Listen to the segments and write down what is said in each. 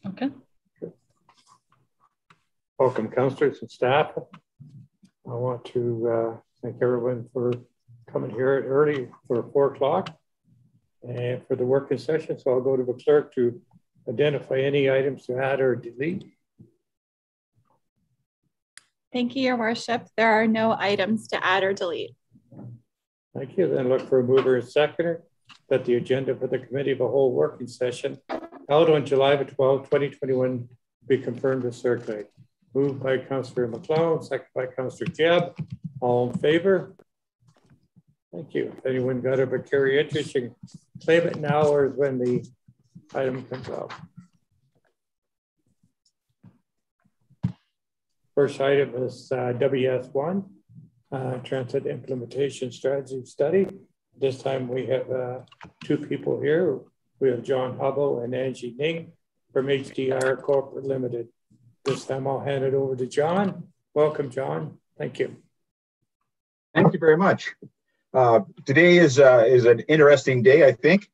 Okay. Welcome, councillors and staff. I want to thank everyone for coming here early for 4 o'clock and for the working session. So I'll go to the clerk to identify any items to add or delete. Thank you, Your Worship. There are no items to add or delete. Thank you. Then look for a mover and seconder that the agenda for the committee of a whole working session held on July the 12th, 2021 be confirmed and circulated. Moved by Councillor McLeod, second by Councillor Jebb. All in favor? Thank you. If anyone got a precarious interest, you can claim it now or when the item comes up. First item is WS1, Transit Implementation Strategy Study. This time we have 2 people here. We have John Hubble and Angie Ning from HDR Corporate Limited. This time I'll hand it over to John. Welcome, John. Thank you. Thank you very much. Today is an interesting day, I think.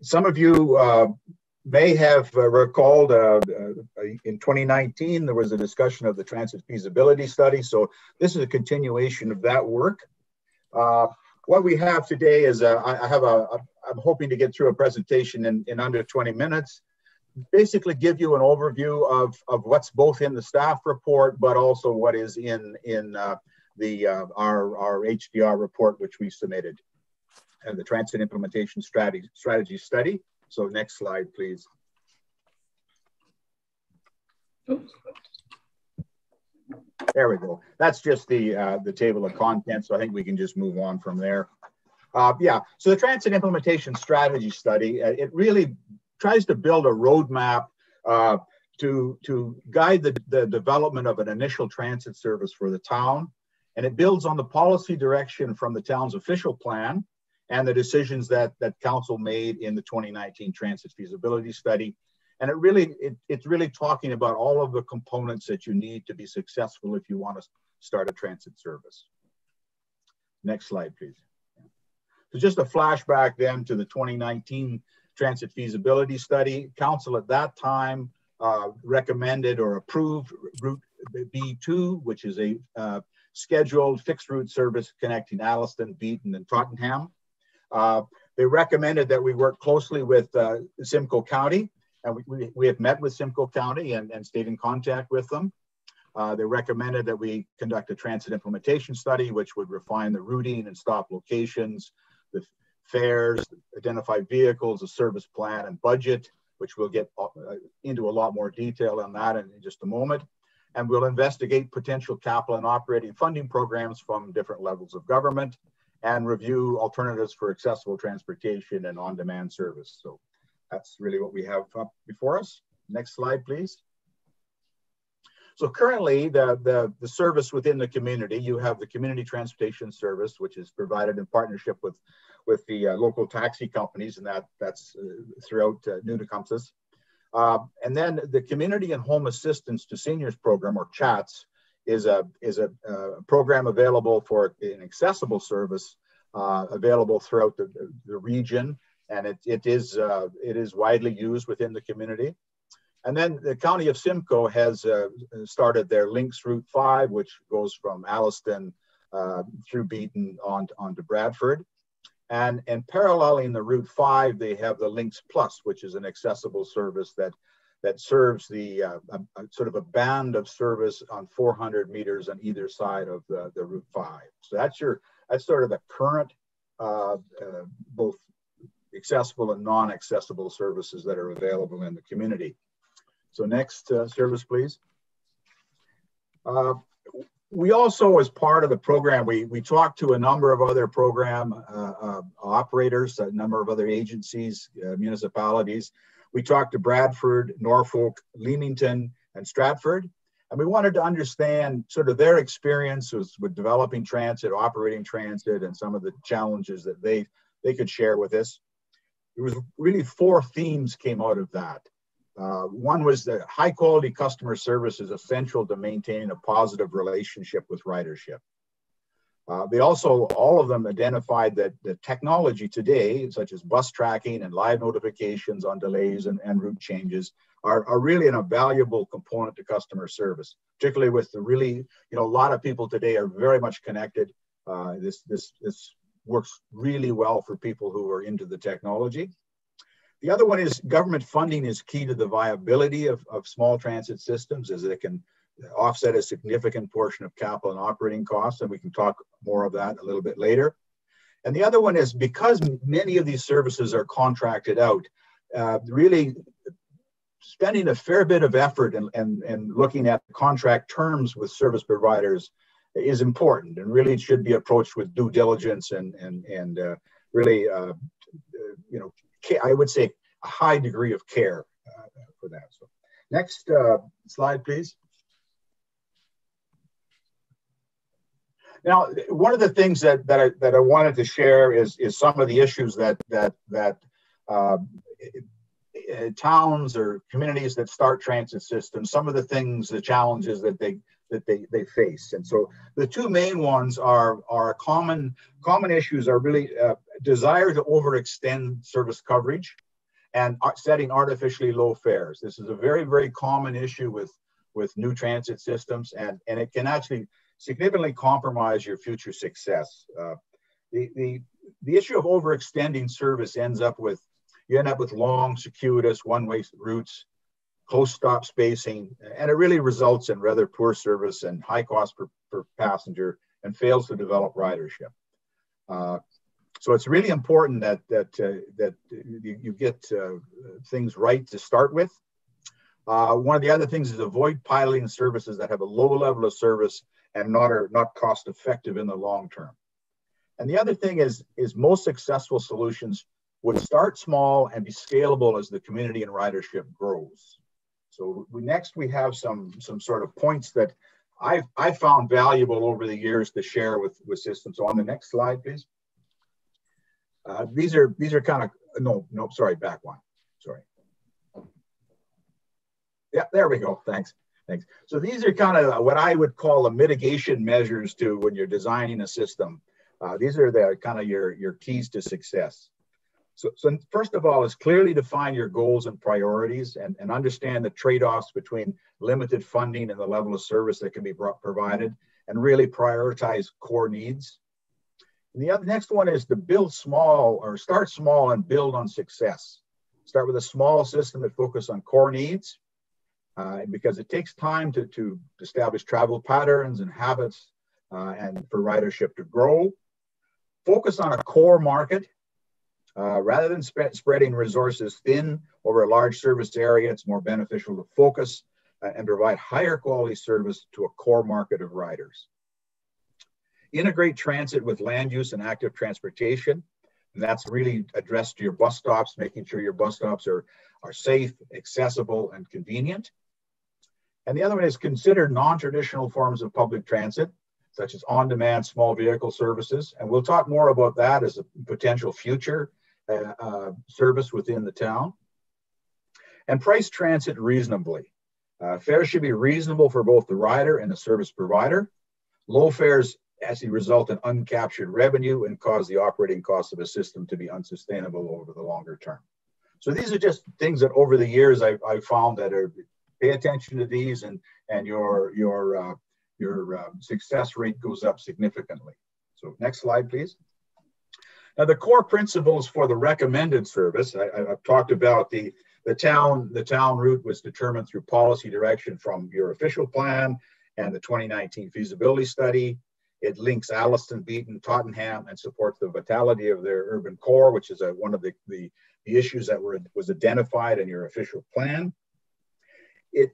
Some of you may have recalled in 2019, there was a discussion of the transit feasibility study. So this is a continuation of that work. What we have today is I'm hoping to get through a presentation in under 20 minutes. Basically give you an overview of what's both in the staff report, but also what is in our HDR report, which we submitted, and the Transit Implementation Strategy Study. So next slide, please. Oops. There we go. That's just the table of contents. So I think we can just move on from there. Yeah. So the Transit Implementation Strategy Study, it really tries to build a roadmap to guide the development of an initial transit service for the town. And it builds on the policy direction from the town's official plan and the decisions that council made in the 2019 transit feasibility study. And it's really talking about all of the components that you need to be successful if you want to start a transit service. Next slide, please. So just a flashback then to the 2019 transit feasibility study. Council at that time recommended or approved Route B2, which is a scheduled fixed route service connecting Alliston, Beaton, and Tottenham. They recommended that we work closely with Simcoe County, and we have met with Simcoe County and stayed in contact with them. They recommended that we conduct a transit implementation study, which would refine the routing and stop locations, the fares, identify vehicles, a service plan, and budget, which we'll get into a lot more detail on that in just a moment. And we'll investigate potential capital and operating funding programs from different levels of government and review alternatives for accessible transportation and on-demand service. So that's really what we have up before us. Next slide, please. So currently, the service within the community, you have the community transportation service, which is provided in partnership with the local taxi companies, and that's throughout Nunacumsas. And then the Community and Home Assistance to Seniors program, or CHATS, is a program available for an accessible service available throughout the region, and it is widely used within the community. And then the County of Simcoe has started their Links Route 5, which goes from Alliston through Beaton on to Bradford. And paralleling the Route 5, they have the Links Plus, which is an accessible service that serves the sort of a band of service on 400 meters on either side of the Route 5. So that's sort of the current both accessible and non-accessible services that are available in the community. So next service, please. We also, as part of the program, we talked to a number of other program operators, a number of other agencies, municipalities. We talked to Bradford, Norfolk, Leamington, and Stratford. And we wanted to understand sort of their experiences with developing transit, operating transit, and some of the challenges that they could share with us. There was really 4 themes came out of that. One was that high quality customer service is essential to maintaining a positive relationship with ridership. They also, all of them identified that the technology today, such as bus tracking and live notifications on delays and route changes, are really a valuable component to customer service, particularly with the really, a lot of people today are very much connected. This works really well for people who are into the technology. The other one is government funding is key to the viability of small transit systems, as it can offset a significant portion of capital and operating costs, and we can talk more of that a little bit later. And the other one is because many of these services are contracted out, really spending a fair bit of effort and looking at contract terms with service providers is important, and really it should be approached with due diligence and really, I would say a high degree of care for that. So next slide, please. Now, one of the things that I wanted to share is some of the issues that towns or communities that start transit systems, some of the things, the challenges that they face. And so the two main ones are common issues are really desire to overextend service coverage and setting artificially low fares. This is a very, very common issue with new transit systems, and it can actually significantly compromise your future success. The issue of overextending service you end up with long, circuitous, one-way routes, close stop spacing, and it really results in rather poor service and high cost per passenger, and fails to develop ridership. So it's really important that you get things right to start with. One of the other things is avoid piloting services that have a low level of service and are not cost effective in the long term. And the other thing is most successful solutions would start small and be scalable as the community and ridership grows. So next we have some sort of points that I found valuable over the years to share with systems. So on the next slide, please. These are kind of, no, sorry, back one, sorry. Yeah, there we go, thanks. So these are kind of what I would call the mitigation measures to when you're designing a system. These are the kind of your keys to success. So first of all is clearly define your goals and priorities and understand the trade-offs between limited funding and the level of service that can be provided, and really prioritize core needs. And the next one is to build small, or start small and build on success. Start with a small system that focuses on core needs, because it takes time to establish travel patterns and habits and for ridership to grow. Focus on a core market. Rather than spreading resources thin over a large service area, it's more beneficial to focus and provide higher quality service to a core market of riders. Integrate transit with land use and active transportation. And that's really addressed to your bus stops, making sure your bus stops are safe, accessible, and convenient. And the other one is consider non-traditional forms of public transit, such as on-demand small vehicle services. And we'll talk more about that as a potential future service within the town. And price transit reasonably. Fares should be reasonable for both the rider and the service provider. Low fares actually result in uncaptured revenue and cause the operating costs of a system to be unsustainable over the longer term. So these are just things that over the years I've found that pay attention to these, and your success rate goes up significantly. So next slide, please. Now, the core principles for the recommended service, I've talked about the town route was determined through policy direction from your official plan and the 2019 feasibility study. It links Alliston, Beaton, Tottenham, and supports the vitality of their urban core, which is one of the issues that was identified in your official plan. It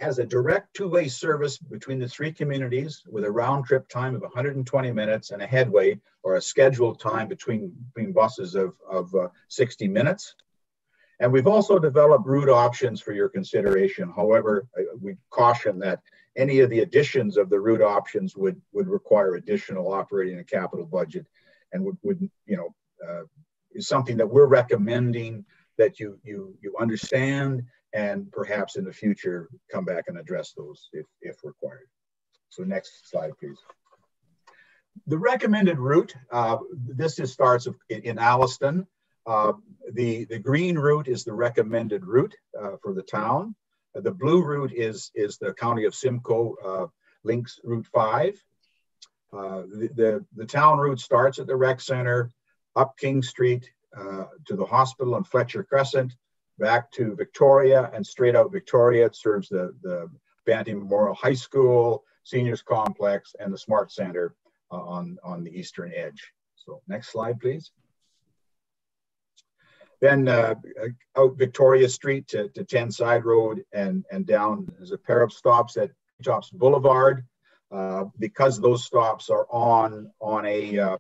has a direct two-way service between the three communities with a round trip time of 120 minutes and a headway or a scheduled time between buses of 60 minutes. And we've also developed route options for your consideration. However, we caution that any of the additions of the route options would require additional operating and capital budget, and is something that we're recommending that you understand, and perhaps in the future come back and address those if required. So next slide, please. The recommended route, this just starts in Alliston. The green route is the recommended route for the town. The blue route is the County of Simcoe links Route 5. The town route starts at the rec center, up King Street to the hospital on Fletcher Crescent, back to Victoria, and straight out Victoria. It serves the Banting Memorial High School, Seniors Complex, and the Smart Center on the eastern edge. So next slide, please. Then out Victoria Street to Tenside Road and down, there's a pair of stops at Treetops Boulevard. Because those stops are on a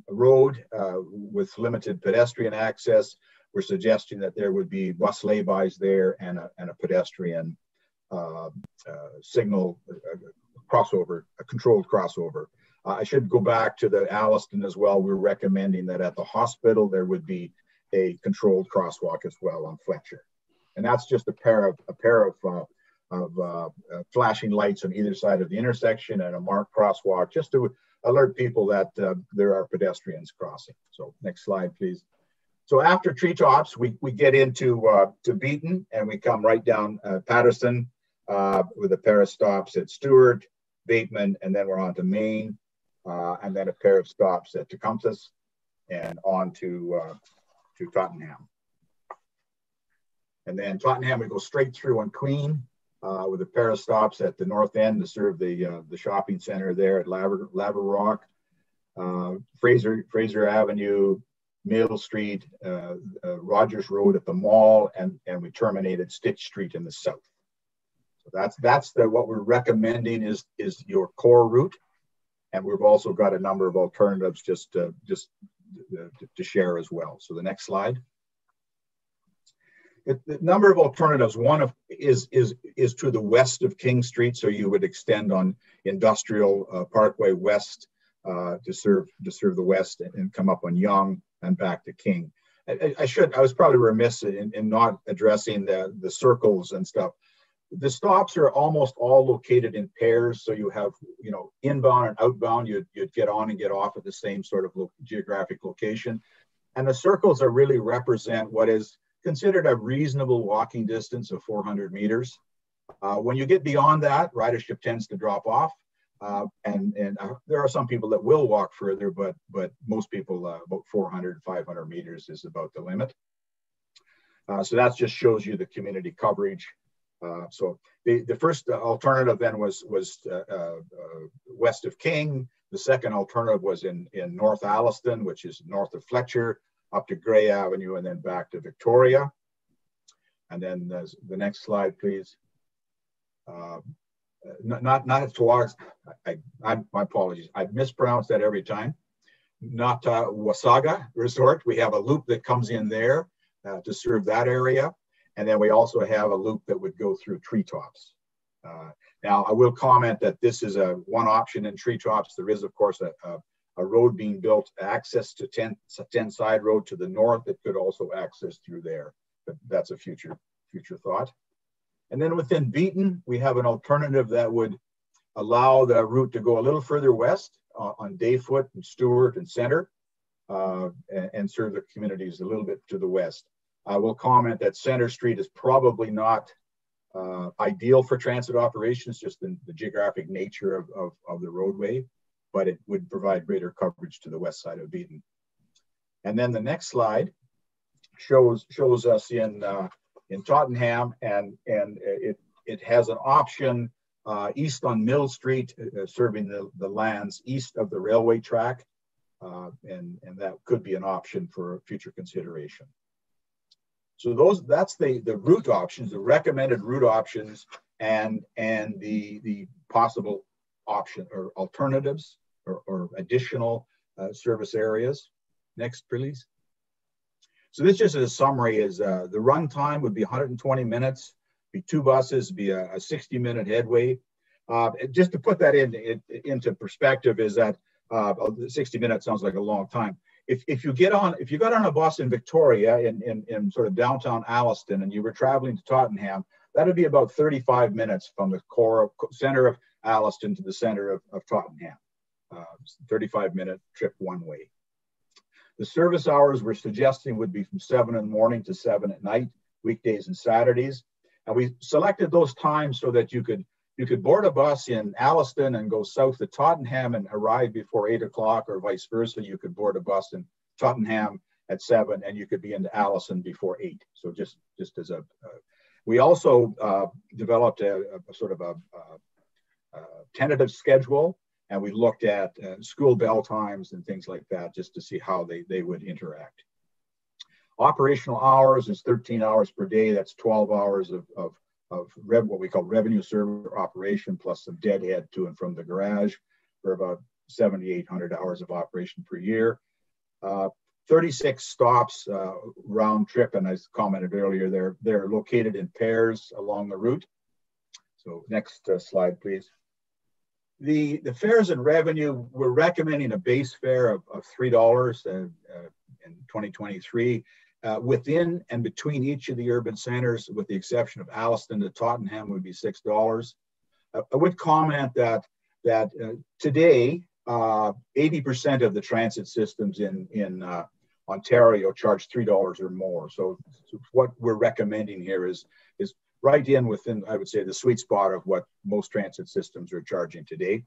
road with limited pedestrian access, we're suggesting that there would be bus laybys there and a pedestrian signal crossover, a controlled crossover. I should go back to the Alliston as well. We're recommending that at the hospital there would be a controlled crosswalk as well on Fletcher, and that's just a pair of flashing lights on either side of the intersection and a marked crosswalk just to alert people that there are pedestrians crossing. So next slide, please. So after Treetops, we get into to Beaton, and we come right down Patterson with a pair of stops at Stewart, Bateman, and then we're on to Maine, and then a pair of stops at Tecumseh and on to Tottenham. And then Tottenham, we go straight through on Queen with a pair of stops at the north end to serve the shopping center there at Laverrock, Fraser Avenue, Mill Street, Rogers Road at the mall, and we terminate at Stitch Street in the south. So that's what we're recommending is your core route, and we've also got a number of alternatives just to share as well. So the next slide. The number of alternatives. One is to the west of King Street, so you would extend on Industrial Parkway West to serve the west and come up on Yonge and back to King. I was probably remiss in not addressing the circles and stuff. The stops are almost all located in pairs, so you have, inbound and outbound. You'd get on and get off at the same sort of geographic location, and the circles are really represent what is considered a reasonable walking distance of 400 meters. When you get beyond that, ridership tends to drop off, and there are some people that will walk further, but most people about 400, 500 meters is about the limit. So that just shows you the community coverage. So the first alternative then was west of King. The second alternative was in North Alliston, which is north of Fletcher, up to Gray Avenue, and then back to Victoria. And then the next slide, please. Not towards, my apologies, I mispronounce that every time. Not Wasaga Resort. We have a loop that comes in there to serve that area. And then we also have a loop that would go through Treetops. Now, I will comment that this is one option in Treetops. There is, of course, a road being built, access to Tenside Road to the north that could also access through there. But that's a future thought. And then within Beaton, we have an alternative that would allow the route to go a little further west on Dayfoot and Stewart and Center and serve the communities a little bit to the west. I will comment that Center Street is probably not ideal for transit operations, just the geographic nature of the roadway, but it would provide greater coverage to the west side of Beaton. And then the next slide shows us in Tottenham, and it has an option east on Mill Street, serving the lands east of the railway track, and that could be an option for future consideration. So that's the route options, the recommended route options, and the possible option or alternatives or additional service areas. Next, please. So this just as a summary is the run time would be 120 minutes, be 2 buses, be a 60-minute headway. Just to put that into perspective is that 60 minutes sounds like a long time. If you got on a bus in Victoria in sort of downtown Alliston and you were traveling to Tottenham, that would be about 35 minutes from the center of Alliston to the center of Tottenham. 35-minute trip one way. The service hours we're suggesting would be from 7 in the morning to 7 at night, weekdays and Saturdays. And we selected those times so that you could board a bus in Alliston and go south to Tottenham and arrive before 8 o'clock, or vice versa. You could board a bus in Tottenham at 7 and you could be into Allison before 8. So just as a, we also developed a sort of a tentative schedule, and we looked at school bell times and things like that just to see how they would interact. Operational hours is 13 hours per day. That's 12 hours of what we call revenue server operation, plus some deadhead to and from the garage, for about 7,800 hours of operation per year. 36 stops round trip, and as commented earlier, they're located in pairs along the route. So next slide, please. The fares and revenue, we're recommending a base fare of $3 in 2023. Within and between each of the urban centers, with the exception of Alliston to Tottenham, would be $6. I would comment that today, 80% of the transit systems in Ontario charge $3 or more. So what we're recommending here is right in within, I would say, the sweet spot of what most transit systems are charging today.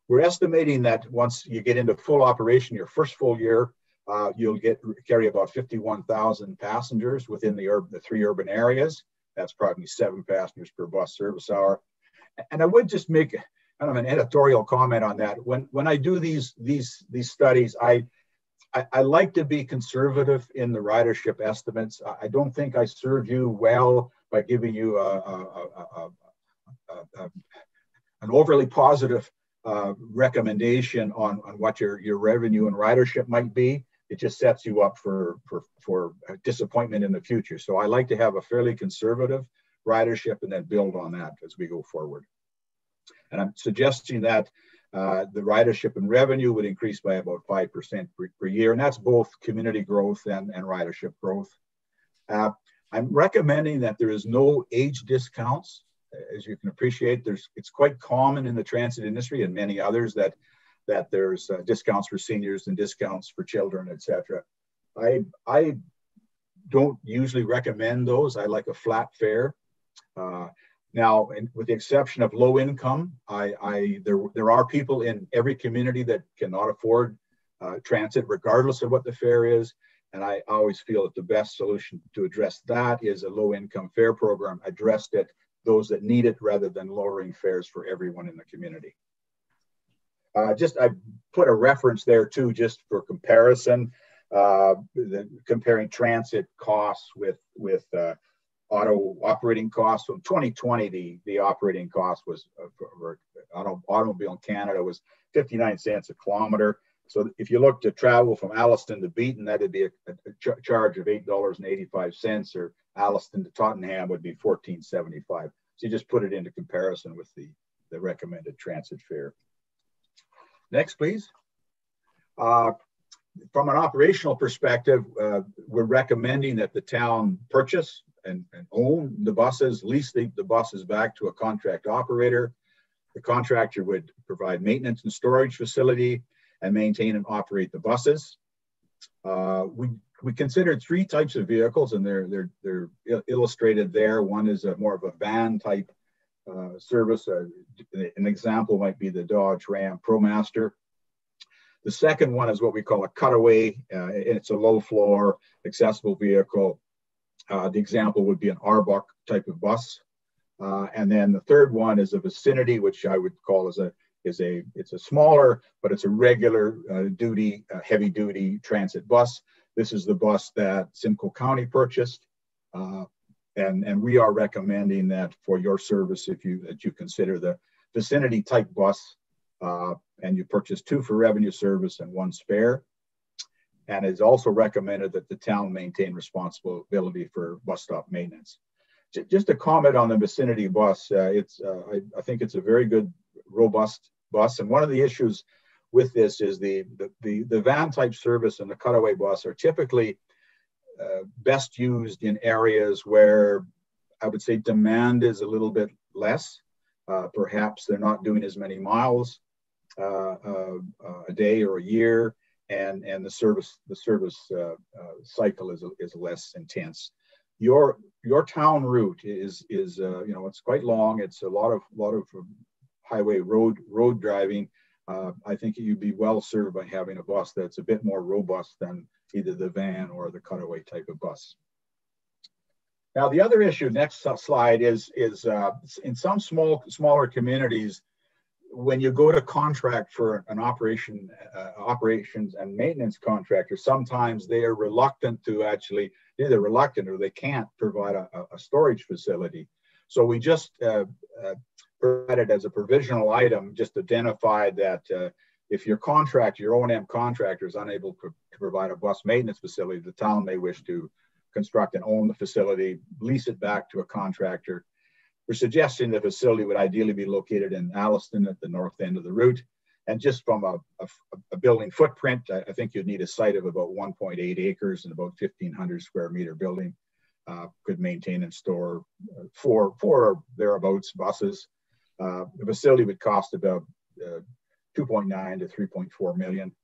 We're estimating that once you get into full operation, your first full year, you'll carry about 51,000 passengers within the 3 urban areas. That's probably 7 passengers per bus service hour. And I would just make kind of an editorial comment on that. When I do these studies, I like to be conservative in the ridership estimates. I don't think I serve you well by giving you an overly positive recommendation on what your revenue and ridership might be. It just sets you up for disappointment in the future. So I like to have a fairly conservative ridership and then build on that as we go forward. And I'm suggesting that the ridership and revenue would increase by about 5% per year, and that's both community growth and ridership growth. I'm recommending that there is no age discounts. As you can appreciate, it's quite common in the transit industry and many others that there's discounts for seniors and discounts for children, etc. I don't usually recommend those. I like a flat fare. Now, with the exception of low income, there are people in every community that cannot afford transit, regardless of what the fare is. And I always feel that the best solution to address that is a low income fare program addressed at those that need it, rather than lowering fares for everyone in the community. I put a reference there too, just for comparison, comparing transit costs with auto operating costs. So in 2020, the operating cost was for automobile in Canada was 59 cents a kilometer. So if you look to travel from Alliston to Beaton, that'd be a charge of $8.85, or Alliston to Tottenham would be $14.75. So you just put it into comparison with the recommended transit fare. Next, please. From an operational perspective, we're recommending that the town purchase and own the buses, lease the buses back to a contract operator. The contractor would provide maintenance and storage facility and maintain and operate the buses. We considered 3 types of vehicles, and they're illustrated there. One is more of a van type service. An example might be the Dodge Ram ProMaster. The second one is what we call a cutaway. It's a low floor, accessible vehicle. The example would be an Arbuck type of bus. And then the third one is a vicinity, which I would call it's a smaller, but it's a regular heavy duty transit bus. This is the bus that Simcoe County purchased. And we are recommending that for your service, that you consider the vicinity type bus, and you purchase 2 for revenue service and 1 spare. And it's also recommended that the town maintain responsibility for bus stop maintenance. Just a comment on the vicinity bus. I think it's a very good, robust bus. And one of the issues with this is the van type service and the cutaway bus are typically best used in areas where I would say demand is a little bit less. Perhaps they're not doing as many miles. a day or a year, and the service cycle is less intense. Your town route is it's quite long. It's a lot of highway road driving. I think you'd be well served by having a bus that's a bit more robust than either the van or the cutaway type of bus. Now, the other issue, next slide, is in some smaller communities, when you go to contract for an operations and maintenance contractor, sometimes they are reluctant to actually, either reluctant or they can't provide a storage facility. So we just provided as a provisional item, just identified that if your O&M contractor is unable to provide a bus maintenance facility, the town may wish to construct and own the facility, lease it back to a contractor. We're suggesting the facility would ideally be located in Alliston at the north end of the route. And just from a building footprint, I think you'd need a site of about 1.8 acres and about 1,500 square meter building. Could maintain and store four or thereabouts buses. The facility would cost about 2.9 to 3.4 million.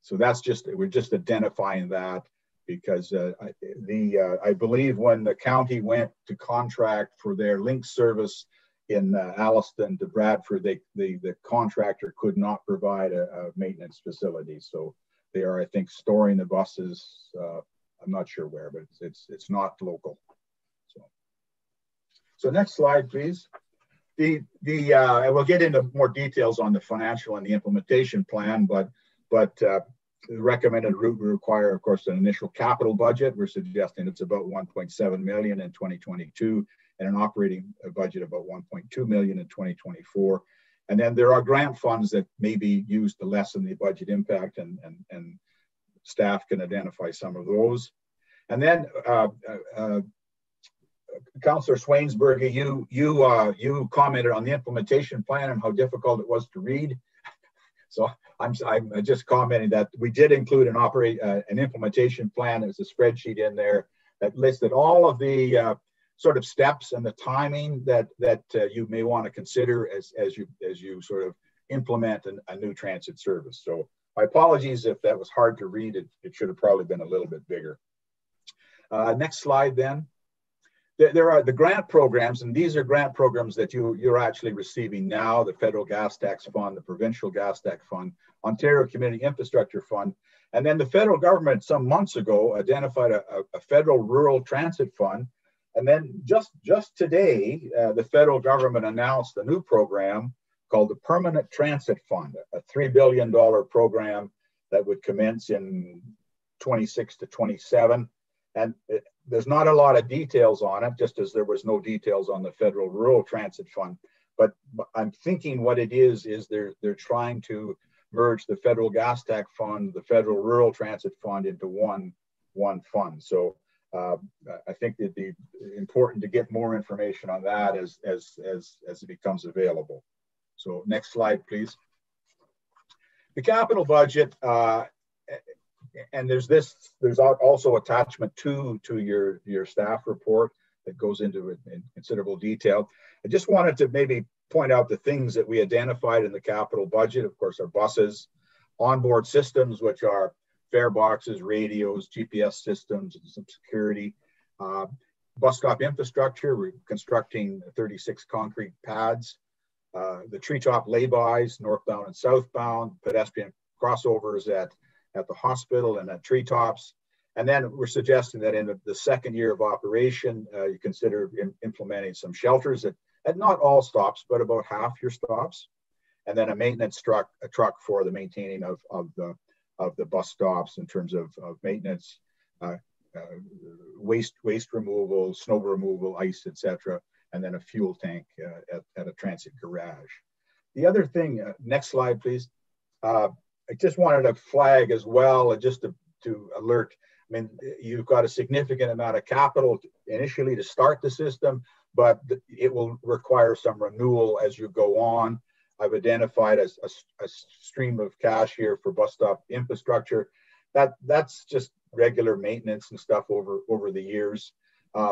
So that's we're just identifying that, because I believe when the county went to contract for their link service in Alliston to Bradford, the contractor could not provide a maintenance facility. So they are, I think, storing the buses. I'm not sure where, but it's not local. So next slide, please. We'll get into more details on the financial and the implementation plan, but the recommended route will require, of course, an initial capital budget. We're suggesting it's about 1.7 million in 2022 and an operating budget about 1.2 million in 2024. And then there are grant funds that may be used to lessen the budget impact, and staff can identify some of those. And then Councillor Swainsberg, you commented on the implementation plan and how difficult it was to read. So I'm just commenting that we did include an implementation plan. There's a spreadsheet in there that listed all of the sort of steps and the timing that you may want to consider as you sort of implement a new transit service. So my apologies if that was hard to read. It should have probably been a little bit bigger. Next slide then. There are the grant programs, and these are grant programs that you're actually receiving now: the Federal Gas Tax Fund, the Provincial Gas Tax Fund, Ontario Community Infrastructure Fund, and then the federal government some months ago identified a federal rural transit fund. And then just today, the federal government announced a new program called the Permanent Transit Fund, a $3 billion program that would commence in 26 to 27. And there's not a lot of details on it, just as there was no details on the Federal Rural Transit Fund. But I'm thinking what it is they're trying to merge the Federal Gas Tax Fund, the Federal Rural Transit Fund into one fund. So I think it'd be important to get more information on that as it becomes available. So next slide, please. The capital budget. And there's also attachment to your staff report that goes into it in considerable detail. I just wanted to maybe point out the things that we identified in the capital budget. Of course, our buses, onboard systems, which are fare boxes, radios, GPS systems, and some security. Bus stop infrastructure, we're constructing 36 concrete pads. The treetop laybys, northbound and southbound, pedestrian crossovers at the hospital and at treetops. And then we're suggesting that in the second year of operation, you consider implementing some shelters at not all stops, but about half your stops. And then a maintenance truck for the maintaining of the bus stops in terms of maintenance, waste removal, snow removal, ice, etc. And then a fuel tank at a transit garage. The other thing, next slide, please. I just wanted to flag as well, just to alert. I mean, you've got a significant amount of capital initially to start the system, but it will require some renewal as you go on. I've identified a stream of cash here for bus stop infrastructure. That's just regular maintenance and stuff over the years.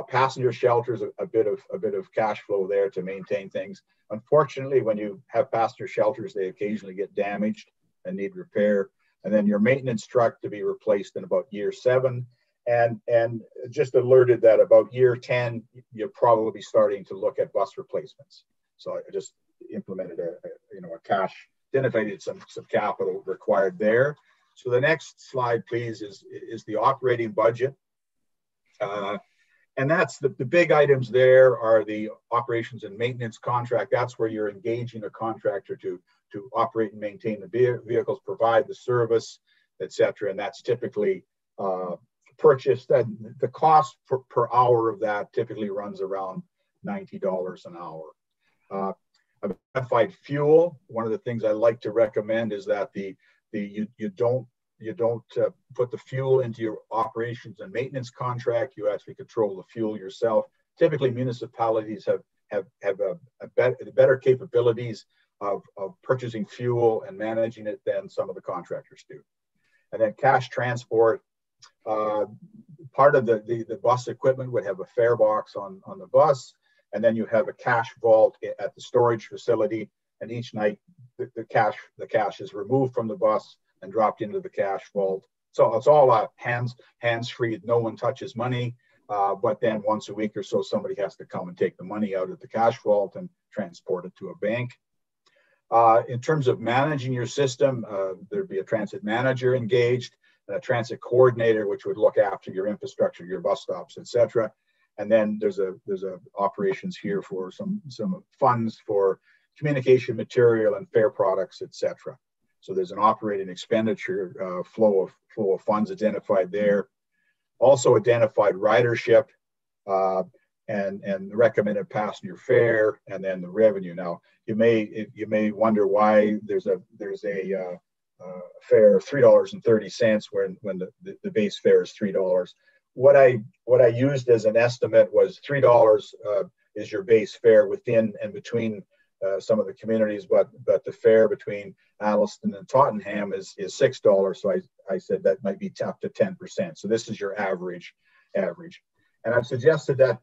Passenger shelters, a bit of cash flow there to maintain things. Unfortunately, when you have passenger shelters, they occasionally get damaged and need repair. And then your maintenance truck to be replaced in about year 7. And just alerted that about year 10, you're probably starting to look at bus replacements. So I just implemented a cash, identified some capital required there. So the next slide, please, is the operating budget. And that's the big items there are the operations and maintenance contract. That's where you're engaging a contractor to operate and maintain the vehicles, provide the service, et cetera. And that's typically purchased. And the cost per hour of that typically runs around $90 an hour. Identified fuel. One of the things I like to recommend is that you don't put the fuel into your operations and maintenance contract. You actually control the fuel yourself. Typically, municipalities have better capabilities of purchasing fuel and managing it than some of the contractors do. And then cash transport. Part of the bus equipment would have a fare box on the bus, and then you have a cash vault at the storage facility. And each night, the cash is removed from the bus and dropped into the cash vault. So it's all hands-free. No one touches money. But then once a week or so, somebody has to come and take the money out of the cash vault and transport it to a bank. In terms of managing your system, there'd be a transit manager engaged, and a transit coordinator, which would look after your infrastructure, your bus stops, et cetera. And then there's a operations here for some funds for communication material and fare products, et cetera. So there's an operating expenditure flow of funds identified there. Also identified ridership and the recommended passenger fare, and then the revenue. Now you may wonder why there's a fare of $3.30 when the base fare is $3. What I used as an estimate was $3 is your base fare within and between some of the communities, but the fare between Alliston and Tottenham is $6. So I said that might be up to 10%. So this is your average. And I've suggested that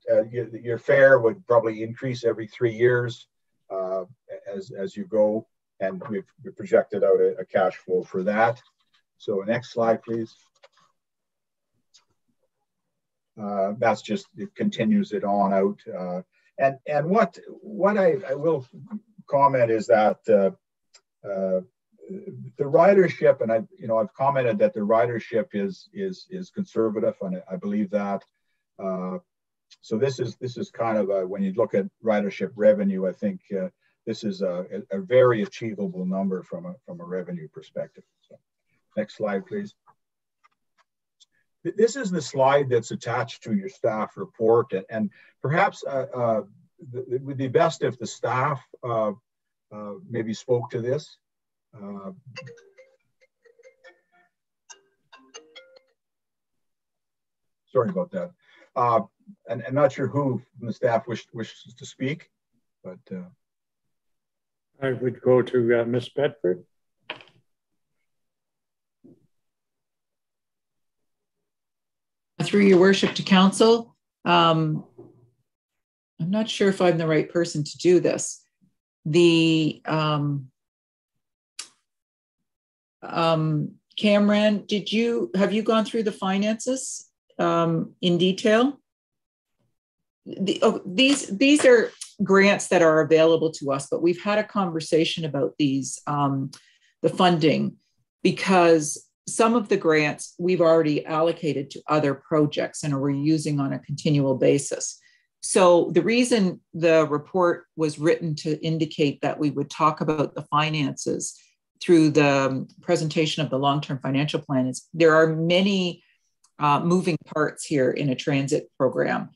your fare would probably increase every 3 years as you go, and we've projected out a cash flow for that. So next slide, please. That's just, it continues it on out. And what I will comment is that the ridership, and I've commented that the ridership is conservative, and I believe that. So this is kind of when you look at ridership revenue, I think this is a very achievable number from a revenue perspective. So, next slide, please. This is the slide that's attached to your staff report, and perhaps it would be best if the staff maybe spoke to this. Sorry about that. And I'm not sure who from the staff wishes to speak, but I would go to Ms. Bedford. Through your worship to council, I'm not sure if I'm the right person to do this. The Cameron, have you gone through the finances in detail? These are grants that are available to us, but we've had a conversation about these, the funding, because some of the grants we've already allocated to other projects and we're using on a continual basis. So the reason the report was written to indicate that we would talk about the finances through the presentation of the long-term financial plan is there are many moving parts here in a transit program.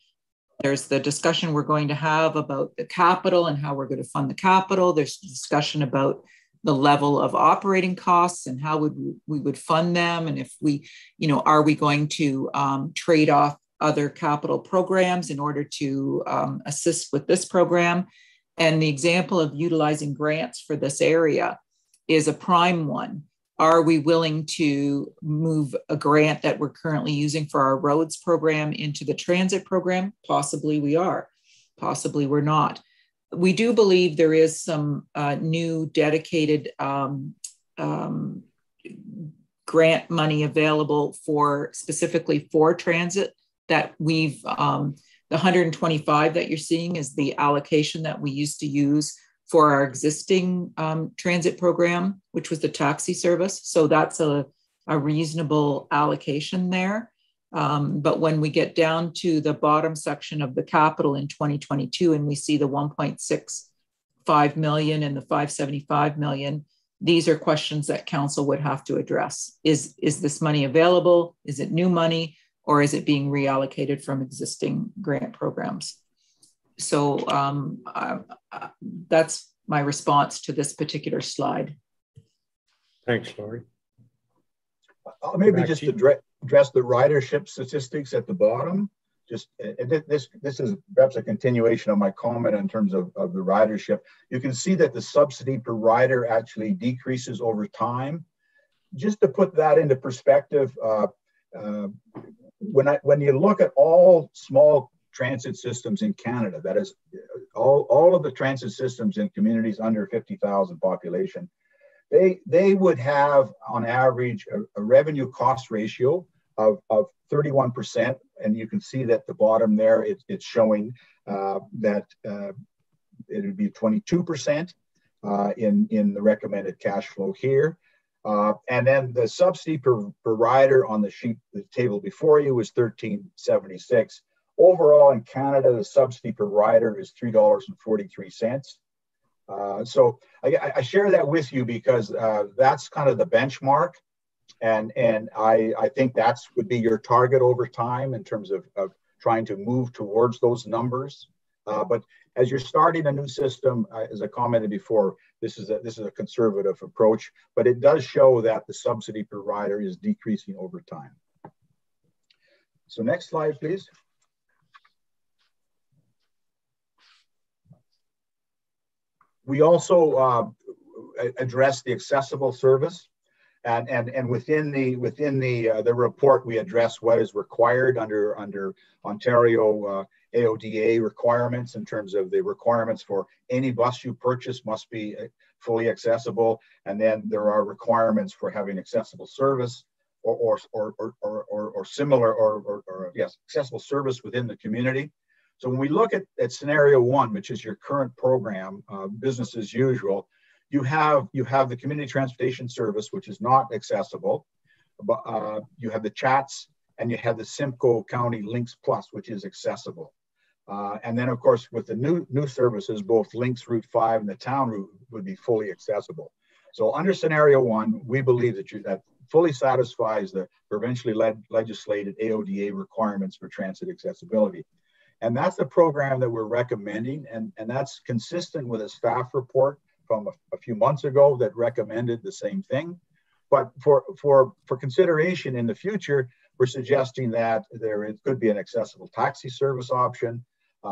There's the discussion we're going to have about the capital and how we're going to fund the capital. There's discussion about the level of operating costs and how we would fund them. And if we, are we going to trade off other capital programs in order to assist with this program? And the example of utilizing grants for this area is a prime one. Are we willing to move a grant that we're currently using for our roads program into the transit program? Possibly we are, possibly we're not. We do believe there is some new dedicated grant money available for specifically for transit that we've, the 125 that you're seeing is the allocation that we used to use for our existing transit program, which was the taxi service. So that's a reasonable allocation there. But when we get down to the bottom section of the capital in 2022 and we see the 1.65 million and the 575 million, these are questions that council would have to address. Is this money available? Is it new money? Or is it being reallocated from existing grant programs? So that's my response to this particular slide. Thanks, Lori. I'll maybe just address the ridership statistics at the bottom. Just this is perhaps a continuation of my comment in terms of the ridership. You can see that the subsidy per rider actually decreases over time. Just to put that into perspective, when you look at all small transit systems in Canada, that is all of the transit systems in communities under 50,000 population, they would have on average a revenue cost ratio of 31%. And you can see that the bottom there, it's showing that it would be 22% in the recommended cash flow here. And then the subsidy per rider on the table before you is $13.76. Overall in Canada, the subsidy per rider is $3.43. So I share that with you because that's kind of the benchmark. And I think that's would be your target over time in terms of trying to move towards those numbers. But as you're starting a new system, as I commented before, this is a conservative approach, but it does show that the subsidy per rider is decreasing over time. So next slide, please. We also address the accessible service. And within the report, we address what is required under Ontario AODA requirements in terms of the requirements for any bus you purchase must be fully accessible, and then there are requirements for having accessible service or similar yes, accessible service within the community. So when we look at scenario one, which is your current program, business as usual, you have the community transportation service, which is not accessible, but you have the chats, and you have the Simcoe County Links Plus, which is accessible. And then, of course, with the new services, both Links Route 5 and the town route would be fully accessible. So under scenario one, we believe that fully satisfies the provincially legislated AODA requirements for transit accessibility. And that's the program that we're recommending, and that's consistent with a staff report from a few months ago that recommended the same thing. But for consideration in the future, we're suggesting that there could be an accessible taxi service option,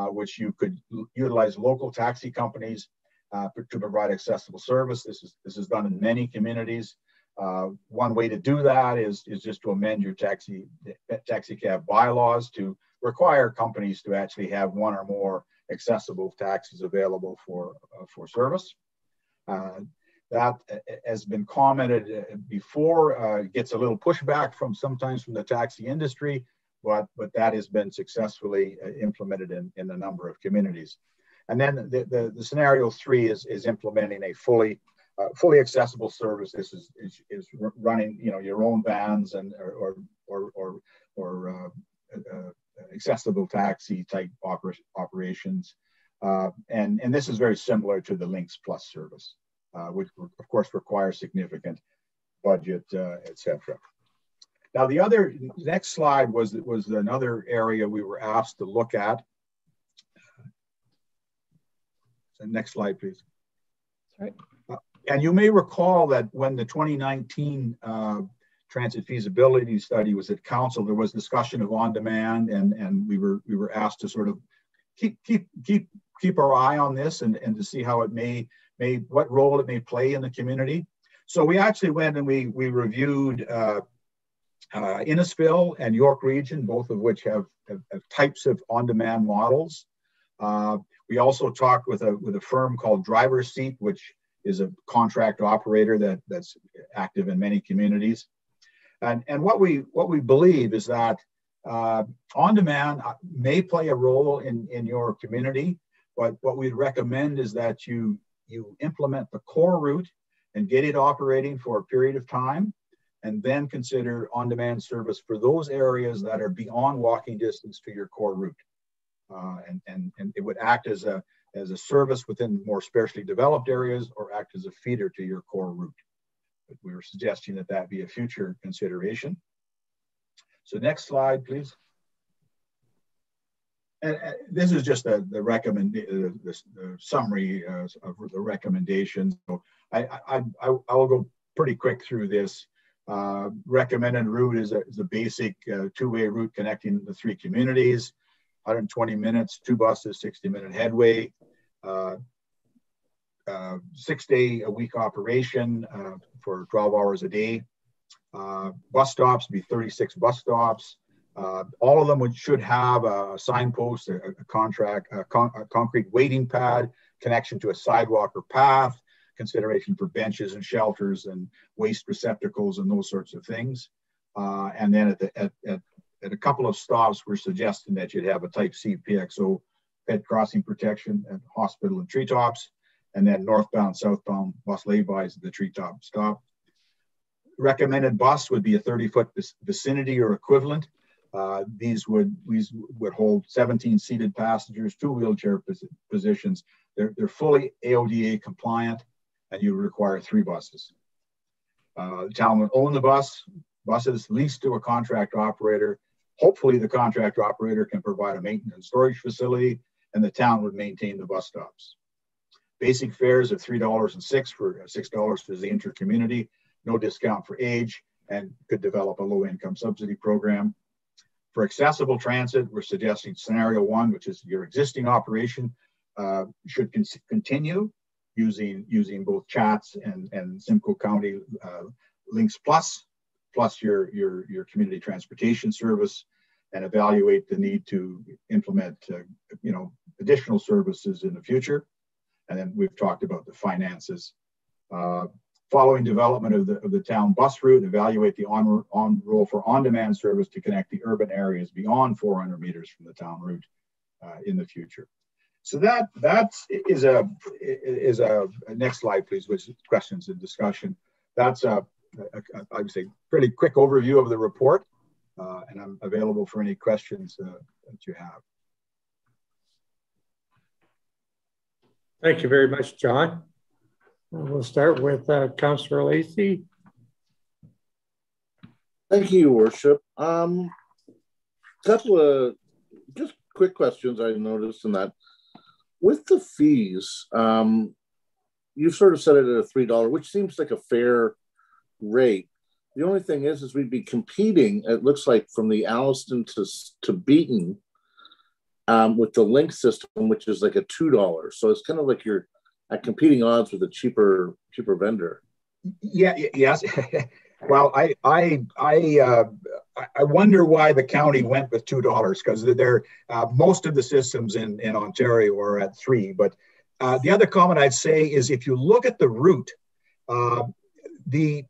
which you could utilize local taxi companies to provide accessible service. This is done in many communities. One way to do that is just to amend your taxi cab bylaws to require companies to actually have one or more accessible taxis available for service. That has been commented before, gets a little pushback sometimes from the taxi industry, but that has been successfully implemented in a number of communities. And then the scenario three is implementing a fully accessible service. This is running your own vans and or accessible taxi type operations. And this is very similar to the Links Plus service, which of course requires significant budget, etc. Now, the next slide was another area we were asked to look at. So next slide, please. Sorry. And you may recall that when the 2019 transit feasibility study was at council, there was discussion of on-demand, and we were asked to sort of keep our eye on this and to see how it what role it may play in the community. So we actually went and we reviewed Innisfil and York Region, both of which have types of on-demand models. We also talked with a firm called Driver's Seat, which is a contract operator that's active in many communities. And what we believe is that on-demand may play a role in your community, but what we'd recommend is that you implement the core route and get it operating for a period of time, and then consider on-demand service for those areas that are beyond walking distance to your core route. And it would act as a service within more sparsely developed areas, or act as a feeder to your core route. But we were suggesting that that be a future consideration. So next slide, please. And this is just the summary of the recommendations. So I will go pretty quick through this. Recommended route is a basic two-way route connecting the three communities. 120 minutes, 2 buses, 60-minute headway. 6-day-a-week operation for 12 hours a day. Bus stops be 36 bus stops. All of them should have a signpost, a concrete waiting pad, connection to a sidewalk or path, consideration for benches and shelters and waste receptacles and those sorts of things. And then at a couple of stops, we're suggesting that you'd have a type C PXO ped crossing protection at hospital and treetops, and then northbound, southbound bus laybys at the treetop stop. Recommended bus would be a 30-foot vicinity or equivalent. These would hold 17 seated passengers, 2 wheelchair positions. They're fully AODA compliant, and you require 3 buses. The town would own the buses leased to a contract operator. Hopefully the contract operator can provide a maintenance storage facility, and the town would maintain the bus stops. Basic fares of $3.06 for $6 for the inter-community, no discount for age, and could develop a low-income subsidy program. For accessible transit, we're suggesting scenario 1, which is your existing operation, should continue using both CHATS and Simcoe County Links Plus your community transportation service, and evaluate the need to implement additional services in the future. And then we've talked about the finances. Following development of the town bus route, evaluate the on-roll for on-demand service to connect the urban areas beyond 400 meters from the town route in the future. So that is a next slide, please, which is questions and discussion. That's I would say pretty quick overview of the report, and I'm available for any questions that you have. Thank you very much, John. We'll start with Councillor Lacey. Thank you, Your Worship. Couple of just quick questions I noticed in that. With the fees, you've sort of set it at a $3, which seems like a fair rate. The only thing is we'd be competing, it looks like, from the Alliston to Beaton with the link system, which is like a $2. So it's kind of like you're at competing odds with a cheaper vendor. Yes. Well, I wonder why the county went with $2, because they're most of the systems in Ontario are at $3. But the other comment I'd say is, if you look at the route, the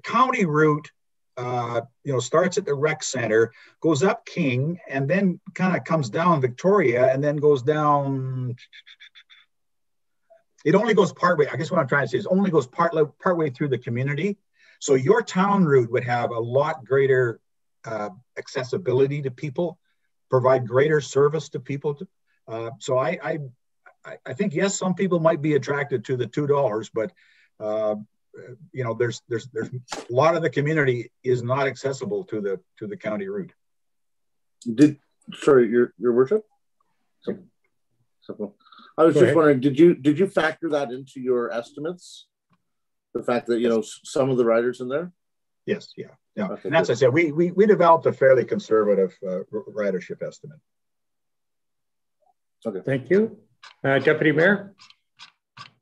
county route, starts at the rec center, goes up King, and then kind of comes down Victoria, and then goes down. It only goes partway. I guess what I'm trying to say is only goes partway through the community. So your town route would have a lot greater accessibility to people, provide greater service to people. So I think, yes, some people might be attracted to the $2, but there's a lot of the community is not accessible to the county route. Sorry, Your Worship? I was just wondering, did you factor that into your estimates? The fact that some of the riders in there? Yes, yeah. Okay, and as I said, we developed a fairly conservative ridership estimate. Okay, thank you, Deputy Mayor.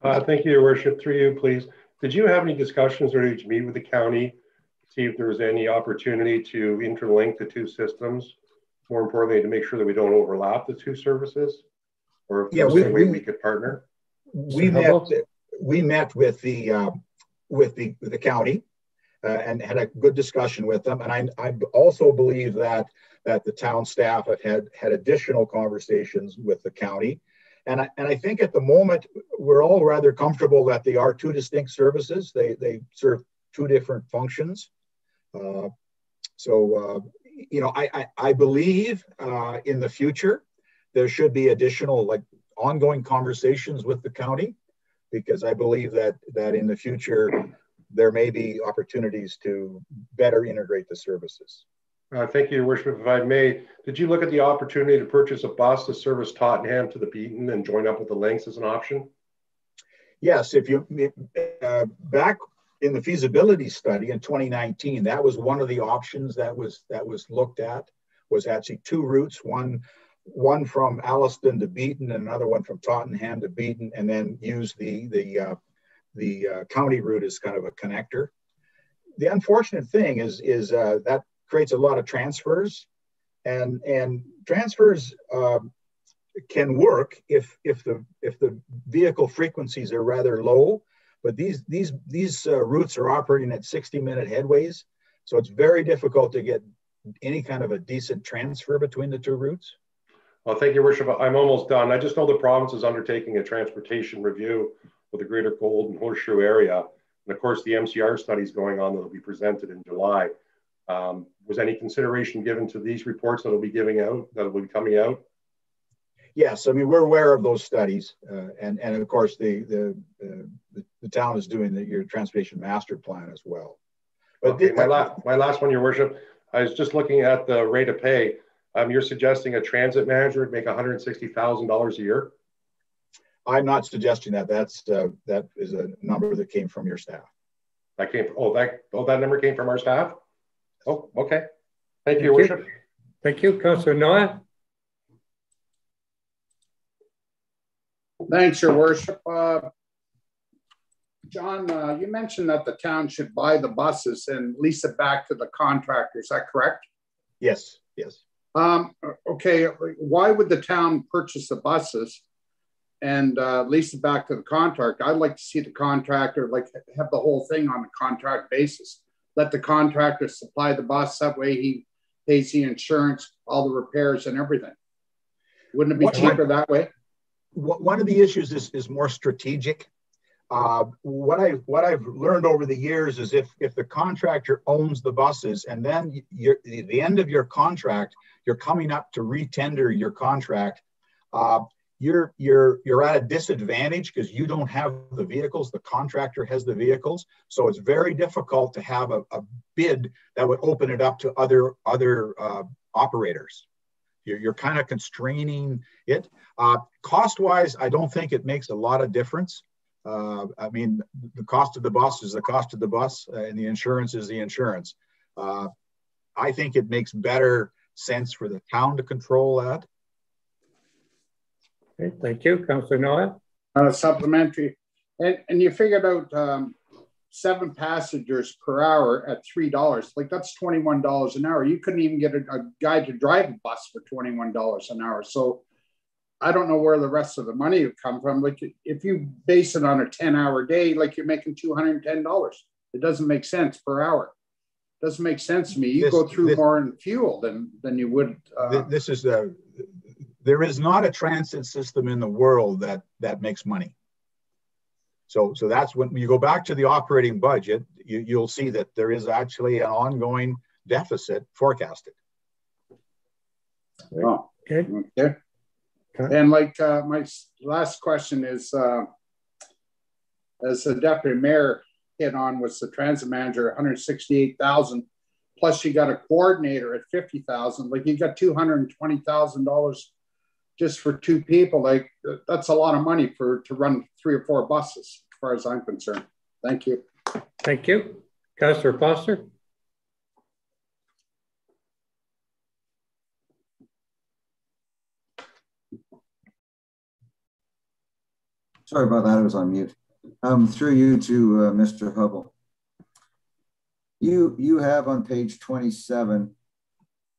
Thank you, Your Worship. Through you, please. Did you have any discussions or did you meet with the county to see if there was any opportunity to interlink the two systems? More importantly, to make sure that we don't overlap the two services, or if there's a way we could partner. We met with the county and had a good discussion with them, and I also believe that the town staff have had additional conversations with the county, and I think at the moment we're all rather comfortable that they are two distinct services. They serve two different functions. You know, I believe in the future there should be additional ongoing conversations with the county, because I believe that in the future there may be opportunities to better integrate the services. Thank you, Your Worship. If I may, did you look at the opportunity to purchase a bus to service Tottenham to the Beaton and join up with the links as an option? Yes, if you back in the feasibility study in 2019, that was one of the options that was looked at. Was actually two routes, one from Alliston to Beaton and another one from Tottenham to Beaton, and then use the county route as kind of a connector. The unfortunate thing is that creates a lot of transfers, and transfers can work if the vehicle frequencies are rather low, but these routes are operating at 60-minute headways, so it's very difficult to get any kind of a decent transfer between the two routes. Well, thank you, Your Worship. I'm almost done. I just know the province is undertaking a transportation review for the Greater Golden Horseshoe area, and of course the MCR study is going on that will be presented in July. Was any consideration given to these reports that will be coming out? Yes, I mean, we're aware of those studies, and of course the town is doing your transportation master plan as well. But okay, my last one, Your Worship. I was just looking at the rate of pay. You're suggesting a transit manager would make $160,000 a year? I'm not suggesting that. That is a number that came from your staff. That came. That number came from our staff. Oh, okay. Thank you, Your Worship. Thank you, Councillor Noah. Thanks, Your Worship. John, you mentioned that the town should buy the buses and lease it back to the contractor. Is that correct? Yes, yes. Okay, why would the town purchase the buses and lease it back to the contractor? I'd like to see the contractor have the whole thing on a contract basis. Let the contractor supply the bus. That way he pays the insurance, all the repairs and everything. Wouldn't it be cheaper that way? One of the issues is more strategic. What I've learned over the years is if the contractor owns the buses and then the end of your contract, you're coming up to retender your contract, you're at a disadvantage because you don't have the vehicles, the contractor has the vehicles. So it's very difficult to have a bid that would open it up to other operators. You're kind of constraining it. Cost-wise, I don't think it makes a lot of difference. I mean, the cost of the bus is the cost of the bus, and the insurance is the insurance. I think it makes better sense for the town to control that. Okay, thank you, Councillor Noah. Supplementary, and you figured out 7 passengers per hour at $3. Like that's $21 an hour. You couldn't even get a guy to drive a bus for $21 an hour. So I don't know where the rest of the money would come from. Like if you base it on a 10-hour day, like you're making $210. It doesn't make sense per hour. It doesn't make sense to me. You go through more in fuel than you would. There is not a transit system in the world that makes money. So that's when you go back to the operating budget, you'll see that there is actually an ongoing deficit forecasted. Oh, okay. And my last question is, as the deputy mayor hit on, was the transit manager $168,000 plus you got a coordinator at $50,000. Like you got $220,000 just for 2 people. Like that's a lot of money to run 3 or 4 buses, as far as I'm concerned. Thank you. Thank you, Councillor Foster. Sorry about that, I was on mute. Through you to Mr. Hubble. You have on page 27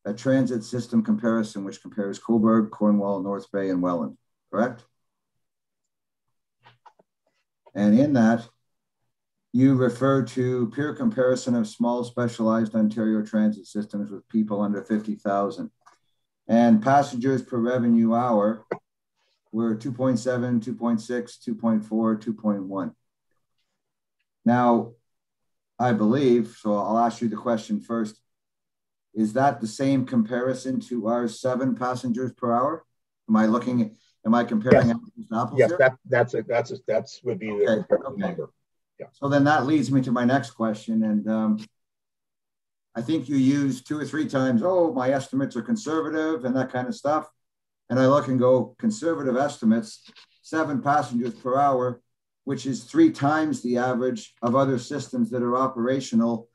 a transit system comparison which compares Cobourg, Cornwall, North Bay, and Welland, correct? And in that, you refer to peer comparison of small specialized Ontario transit systems with people under 50,000. And passengers per revenue hour were 2.7, 2.6, 2.4, 2.1. Now, I believe, so I'll ask you the question first, is that the same comparison to our 7 passengers per hour? Am I comparing apples to apples yes, here? That's would be the comparative number. Yeah. So then that leads me to my next question. And I think you used 2 or 3 times, oh, my estimates are conservative and that kind of stuff. And I look and go, conservative estimates, 7 passengers per hour, which is 3 times the average of other systems that are operational.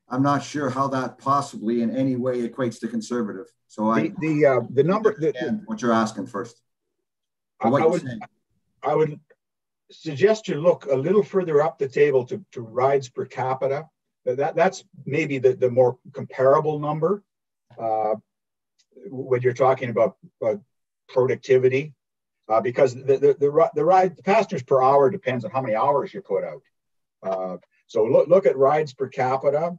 I'm not sure how that possibly in any way equates to conservative. So the number what you're asking first. I would suggest you look a little further up the table to rides per capita. That's maybe the more comparable number when you're talking about productivity, because the passengers per hour depends on how many hours you put out. So look at rides per capita.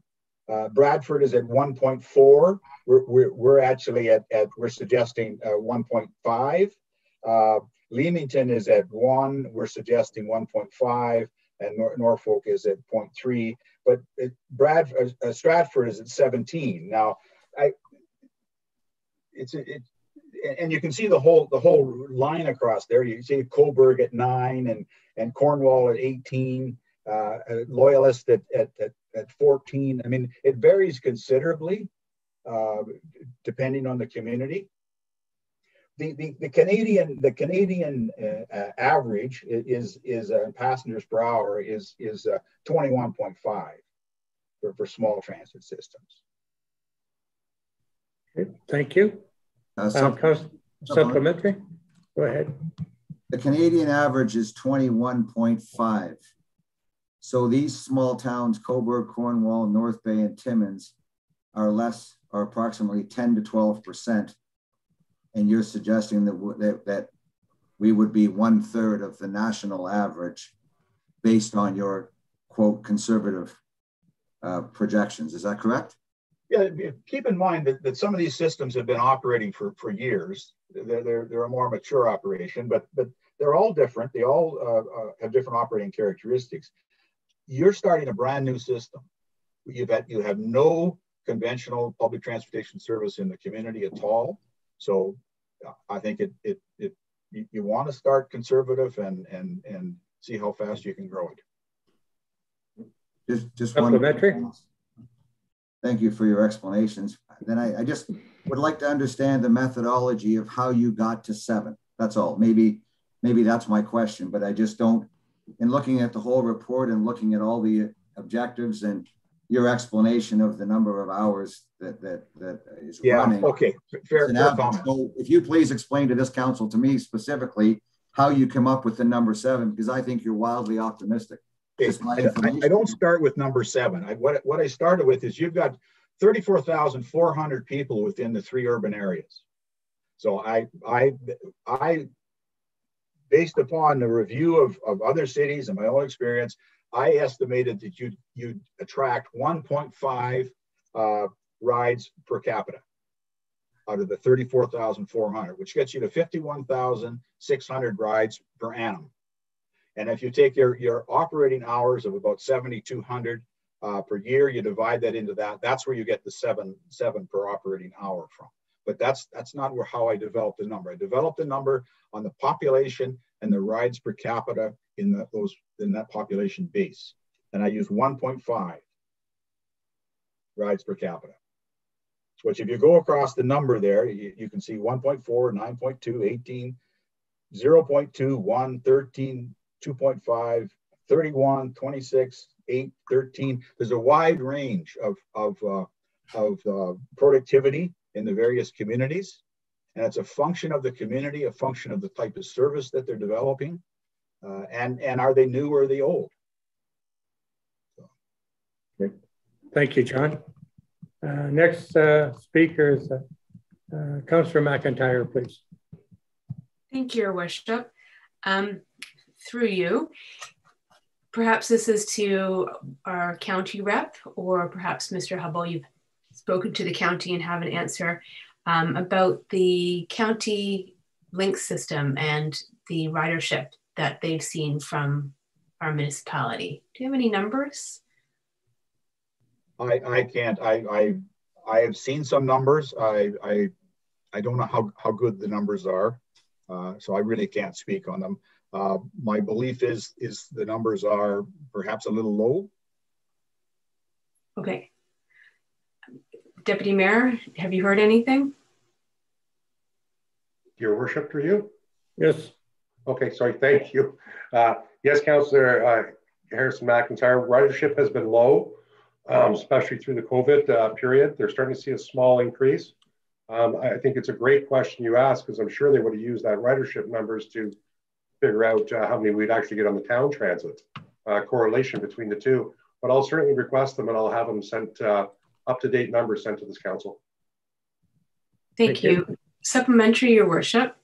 Bradford is at 1.4. We're actually we're suggesting 1.5. Leamington is at 1. We're suggesting 1.5, and Norfolk is at 0.3. But Stratford is at 17. Now, and you can see the whole line across there. You see Cobourg at 9 and Cornwall at 18. Loyalist at 14. I mean, it varies considerably depending on the community. The Canadian average is passengers per hour is 21.5 for small transit systems. Okay, thank you. Supplementary. Go ahead. The Canadian average is 21.5. So these small towns, Cobourg, Cornwall, North Bay, and Timmins, are approximately 10 to 12%. And you're suggesting that we would be 1/3 of the national average based on your, quote, conservative projections. Is that correct? Yeah, keep in mind that some of these systems have been operating for years. They're a more mature operation, but they're all different. They all have different operating characteristics. You're starting a brand new system. You have no conventional public transportation service in the community at all. So I think you want to start conservative and see how fast you can grow it. Just supplementary. Thank you for your explanations. Then I just would like to understand the methodology of how you got to 7. That's all. Maybe that's my question, but I just don't. In looking at the whole report and looking at all the objectives and your explanation of the number of hours that is running. Okay, fair comment. So if you please explain to this council, to me specifically, how you come up with the number 7, because I think you're wildly optimistic. I don't start with number 7. What I started with is you've got 34,400 people within the 3 urban areas. So I based upon the review of other cities and my own experience, I estimated that you'd attract 1.5 rides per capita out of the 34,400, which gets you to 51,600 rides per annum. And if you take your operating hours of about 7,200 per year, you divide that into that. That's where you get the seven per operating hour from. But that's not how I developed the number. I developed the number on the population and the rides per capita in that population base. And I used 1.5 rides per capita. Which if you go across the number there, you can see 1.4, 9.2, 18, 0.2, 1, 13, 2.5, 31, 26, 8, 13. There's a wide range of productivity in the various communities. And it's a function of the community, a function of the type of service that they're developing. And are they new or are they old? Okay. Thank you, John. Next speaker is Councillor Mcintyre, please. Thank you, Your Worship. Through you, perhaps this is to our county rep, or perhaps Mr. Hubble, you've spoken to the county and have an answer about the county link system and the ridership that they've seen from our municipality. Do you have any numbers? I can't. I have seen some numbers. I don't know how good the numbers are, so I really can't speak on them. My belief is the numbers are perhaps a little low. Okay. Deputy Mayor, have you heard anything? Your Worship, through you? Yes. Okay, sorry, thank you. Yes, Councillor Harrison McIntyre, ridership has been low, especially through the COVID period. They're starting to see a small increase. I think it's a great question you asked, because I'm sure they would have used that ridership numbers to figure out how many we'd actually get on the town transit, correlation between the two. But I'll certainly request them, and I'll have them sent up-to-date numbers sent to this council. Thank you. Supplementary, Your Worship.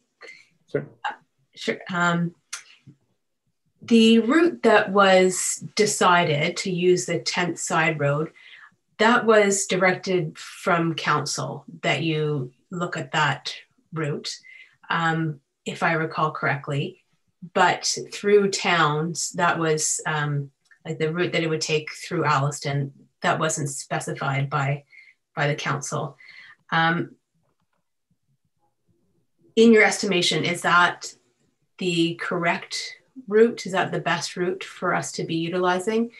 Sure. Sure. The route that was decided to use, the 10th side road, that was directed from council that you look at that route, if I recall correctly. But through towns, that was like the route that it would take through Alliston, that wasn't specified by the council. In your estimation, is that the correct route? Is that the best route for us to be utilizing?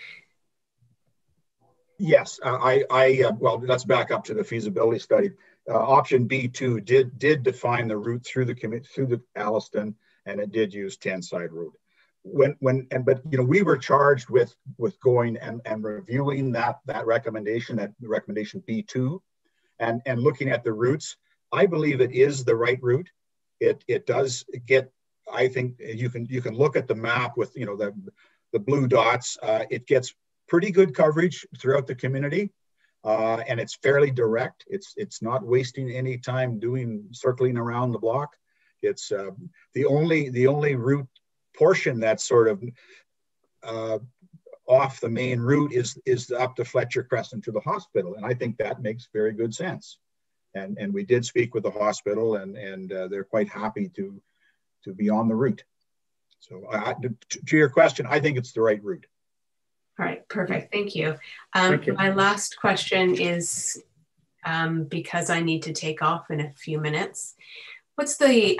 Yes, well, let's back up to the feasibility study. Option B2 did define the route through the Alliston, and it did use 10 side road. But you know, we were charged with going and reviewing that recommendation B2, and looking at the routes. I believe it is the right route. It does get. I think you can look at the map with, you know, the blue dots. It gets pretty good coverage throughout the community, and it's fairly direct. It's not wasting any time circling around the block. It's the only route portion that's sort of off the main route is up to Fletcher Crescent to the hospital, and I think that makes very good sense. And we did speak with the hospital, and they're quite happy to be on the route. So to your question, I think it's the right route. All right, perfect. Thank you. Thank you. My last question is, because I need to take off in a few minutes. What's the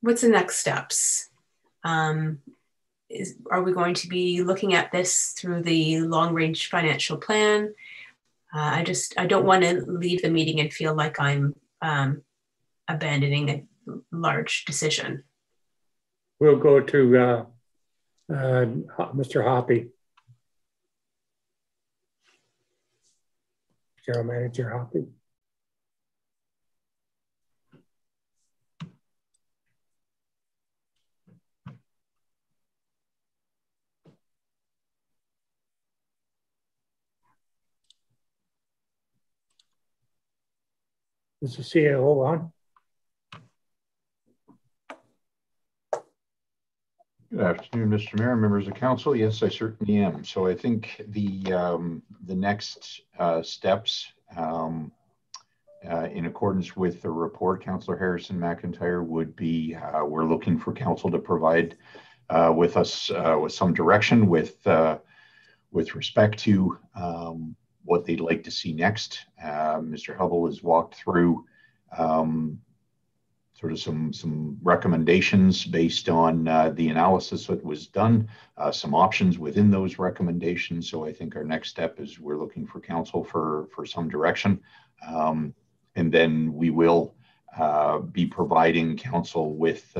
next steps? Are we going to be looking at this through the long-range financial plan? I don't want to leave the meeting and feel like I'm abandoning a large decision. We'll go to Mr. Hoppy. General Manager Hoppy. Is the CAO on? Good afternoon, Mr. Mayor, members of council. Yes, I certainly am. So I think the next steps, in accordance with the report, Councillor Harrison McIntyre, would be we're looking for council to provide with us with some direction with respect to what they'd like to see next. Mr. Hubble has walked through sort of some recommendations based on the analysis that was done, some options within those recommendations. So I think our next step is we're looking for council for some direction. And then we will be providing council with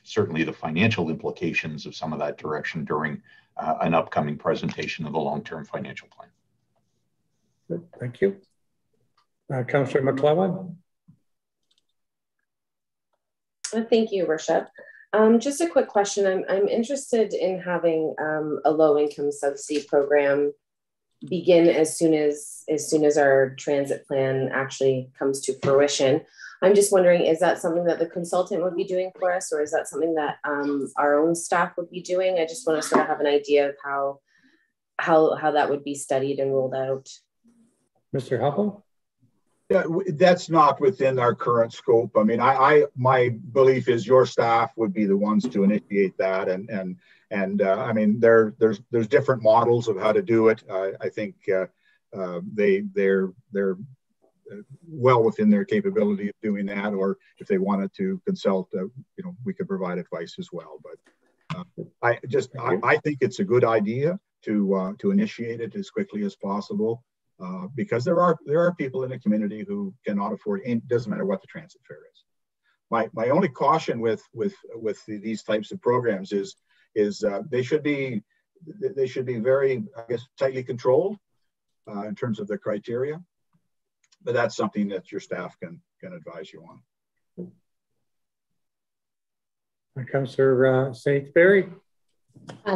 certainly the financial implications of some of that direction during an upcoming presentation of the long-term financial plan. Good, thank you. Councillor McClellan. Thank you, Worship. Just a quick question. I'm interested in having a low-income subsidy program begin as soon as our transit plan actually comes to fruition. I'm just wondering, is that something that the consultant would be doing for us, or is that something that our own staff would be doing? I just want to sort of have an idea of how that would be studied and rolled out. Mr. Huppel? Yeah, that's not within our current scope. I mean, my belief is your staff would be the ones to initiate that, and I mean, there's different models of how to do it. I think they're well within their capability of doing that, or if they wanted to consult, we could provide advice as well. But I think it's a good idea to initiate it as quickly as possible. Because there are people in the community who cannot afford, it doesn't matter what the transit fare is. My only caution with these types of programs is they should be very, I guess, tightly controlled in terms of the criteria. But that's something that your staff can advise you on. Councillor Sainsbury.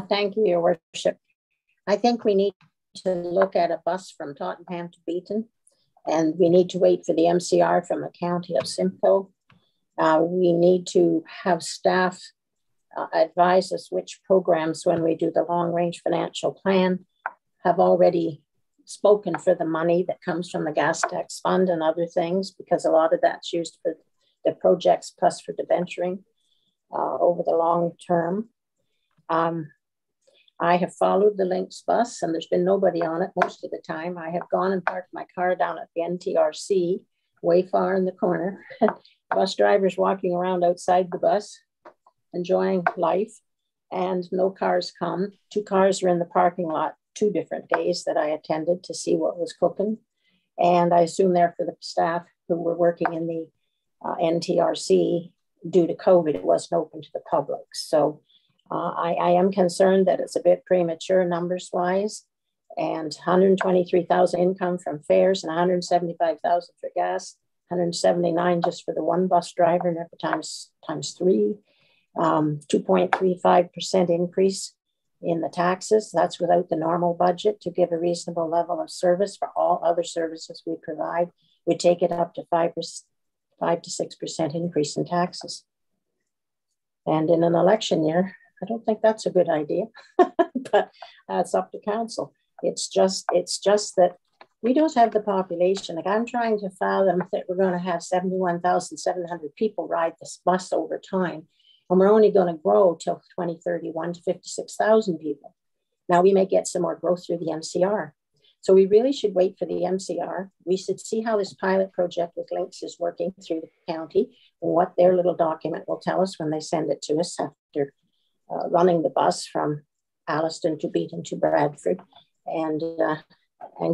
Thank you, Your Worship. I think we need to look at a bus from Tottenham to Beaton, and we need to wait for the MCR from the County of Simcoe. We need to have staff advise us which programs, when we do the long-range financial plan, have already spoken for the money that comes from the gas tax fund and other things, because a lot of that's used for the projects plus for debenturing over the long term. I have followed the Lynx bus, and there's been nobody on it most of the time. I have gone and parked my car down at the NTRC, way far in the corner. Bus drivers walking around outside the bus, enjoying life, and no cars come. 2 cars were in the parking lot 2 different days that I attended to see what was cooking. And I assume they're for the staff who were working in the NTRC. Due to COVID, it wasn't open to the public. So I am concerned that it's a bit premature numbers-wise, and 123,000 income from fares and 175,000 for gas, 179 just for the one bus driver, never times 3, 2.35% increase in the taxes. That's without the normal budget to give a reasonable level of service for all other services we provide. We take it up to 5 to 6% increase in taxes. And in an election year, I don't think that's a good idea, but it's up to council. It's just that we don't have the population. Like, I'm trying to fathom that we're going to have 71,700 people ride this bus over time, and we're only going to grow till 2031 to 56,000 people. Now we may get some more growth through the MCR. So we really should wait for the MCR. We should see how this pilot project with Lynx is working through the county and what their little document will tell us when they send it to us after running the bus from Alliston to Beaton to Bradford, and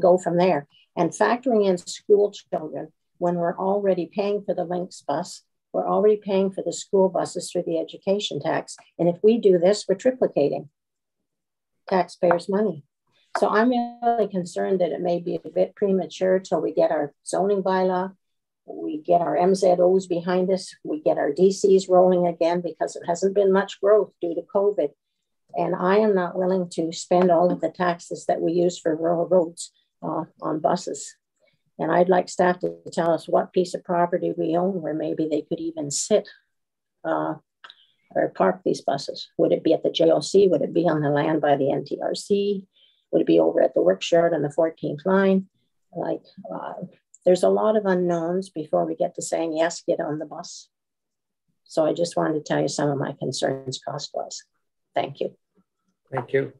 go from there. And factoring in school children, when we're already paying for the Lynx bus, we're already paying for the school buses through the education tax. And if we do this, we're triplicating taxpayers' money. So I'm really concerned that it may be a bit premature till we get our zoning bylaw, we get our MZOs behind us, we get our DCs rolling again, because it hasn't been much growth due to COVID. And I am not willing to spend all of the taxes that we use for rural roads on buses. And I'd like staff to tell us what piece of property we own where maybe they could even sit or park these buses. Would it be at the JOC? Would it be on the land by the NTRC? Would it be over at the workshop on the 14th line? Like, there's a lot of unknowns before we get to saying, yes, get on the bus. So I just wanted to tell you some of my concerns cost-wise. Thank you. Thank you.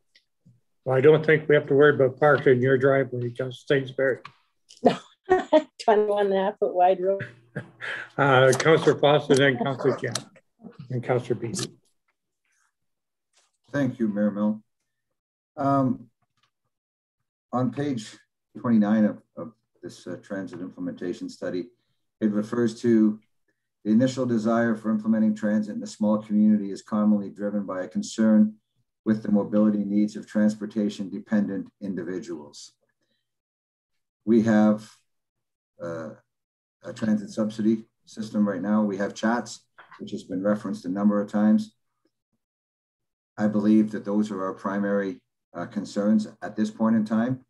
Well, I don't think we have to worry about parking in your driveway, just Sainsbury. No, 21.5-foot wide road. Councillor Foster, then Councillor Jack, and Councillor Beatty. Thank you, Mayor Milne. On page 29 of this transit implementation study, it refers to the initial desire for implementing transit in a small community is commonly driven by a concern with the mobility needs of transportation-dependent individuals. We have a transit subsidy system right now. We have chats which has been referenced a number of times. I believe that those are our primary concerns at this point in time.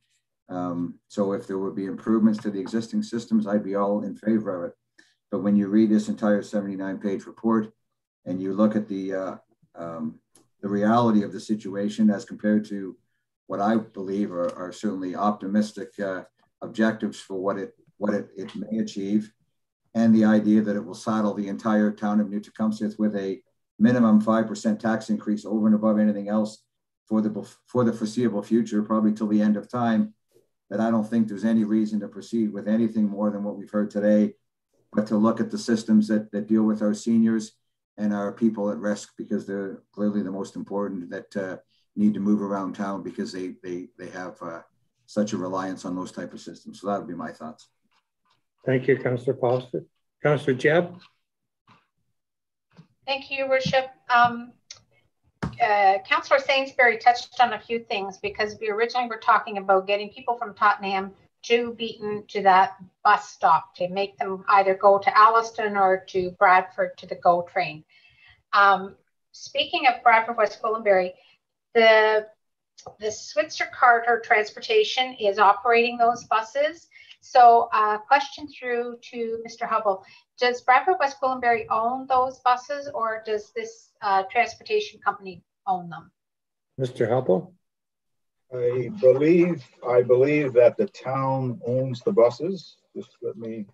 So if there would be improvements to the existing systems, I'd be all in favor of it. But when you read this entire 79-page report and you look at the reality of the situation as compared to what I believe are certainly optimistic objectives for what it may achieve, and the idea that it will saddle the entire town of New Tecumseh with a minimum 5% tax increase over and above anything else for the foreseeable future, probably till the end of time, that I don't think there's any reason to proceed with anything more than what we've heard today, but to look at the systems that deal with our seniors and our people at risk, because they're clearly the most important, that need to move around town because they have such a reliance on those type of systems. So that would be my thoughts. Thank you, Councillor Foster. Councillor Jebb. Thank you, Your Worship. Councillor Sainsbury touched on a few things, because we originally were talking about getting people from Tottenham to Beaton to that bus stop to make them either go to Alliston or to Bradford to the GO train. Speaking of Bradford West Gwillimbury, the Switzer Carter Transportation is operating those buses. So question through to Mr. Hubble. Does Bradford West Gwillimbury own those buses, or does this transportation company own them? Mr. Hubble? I believe that the town owns the buses. Just let me.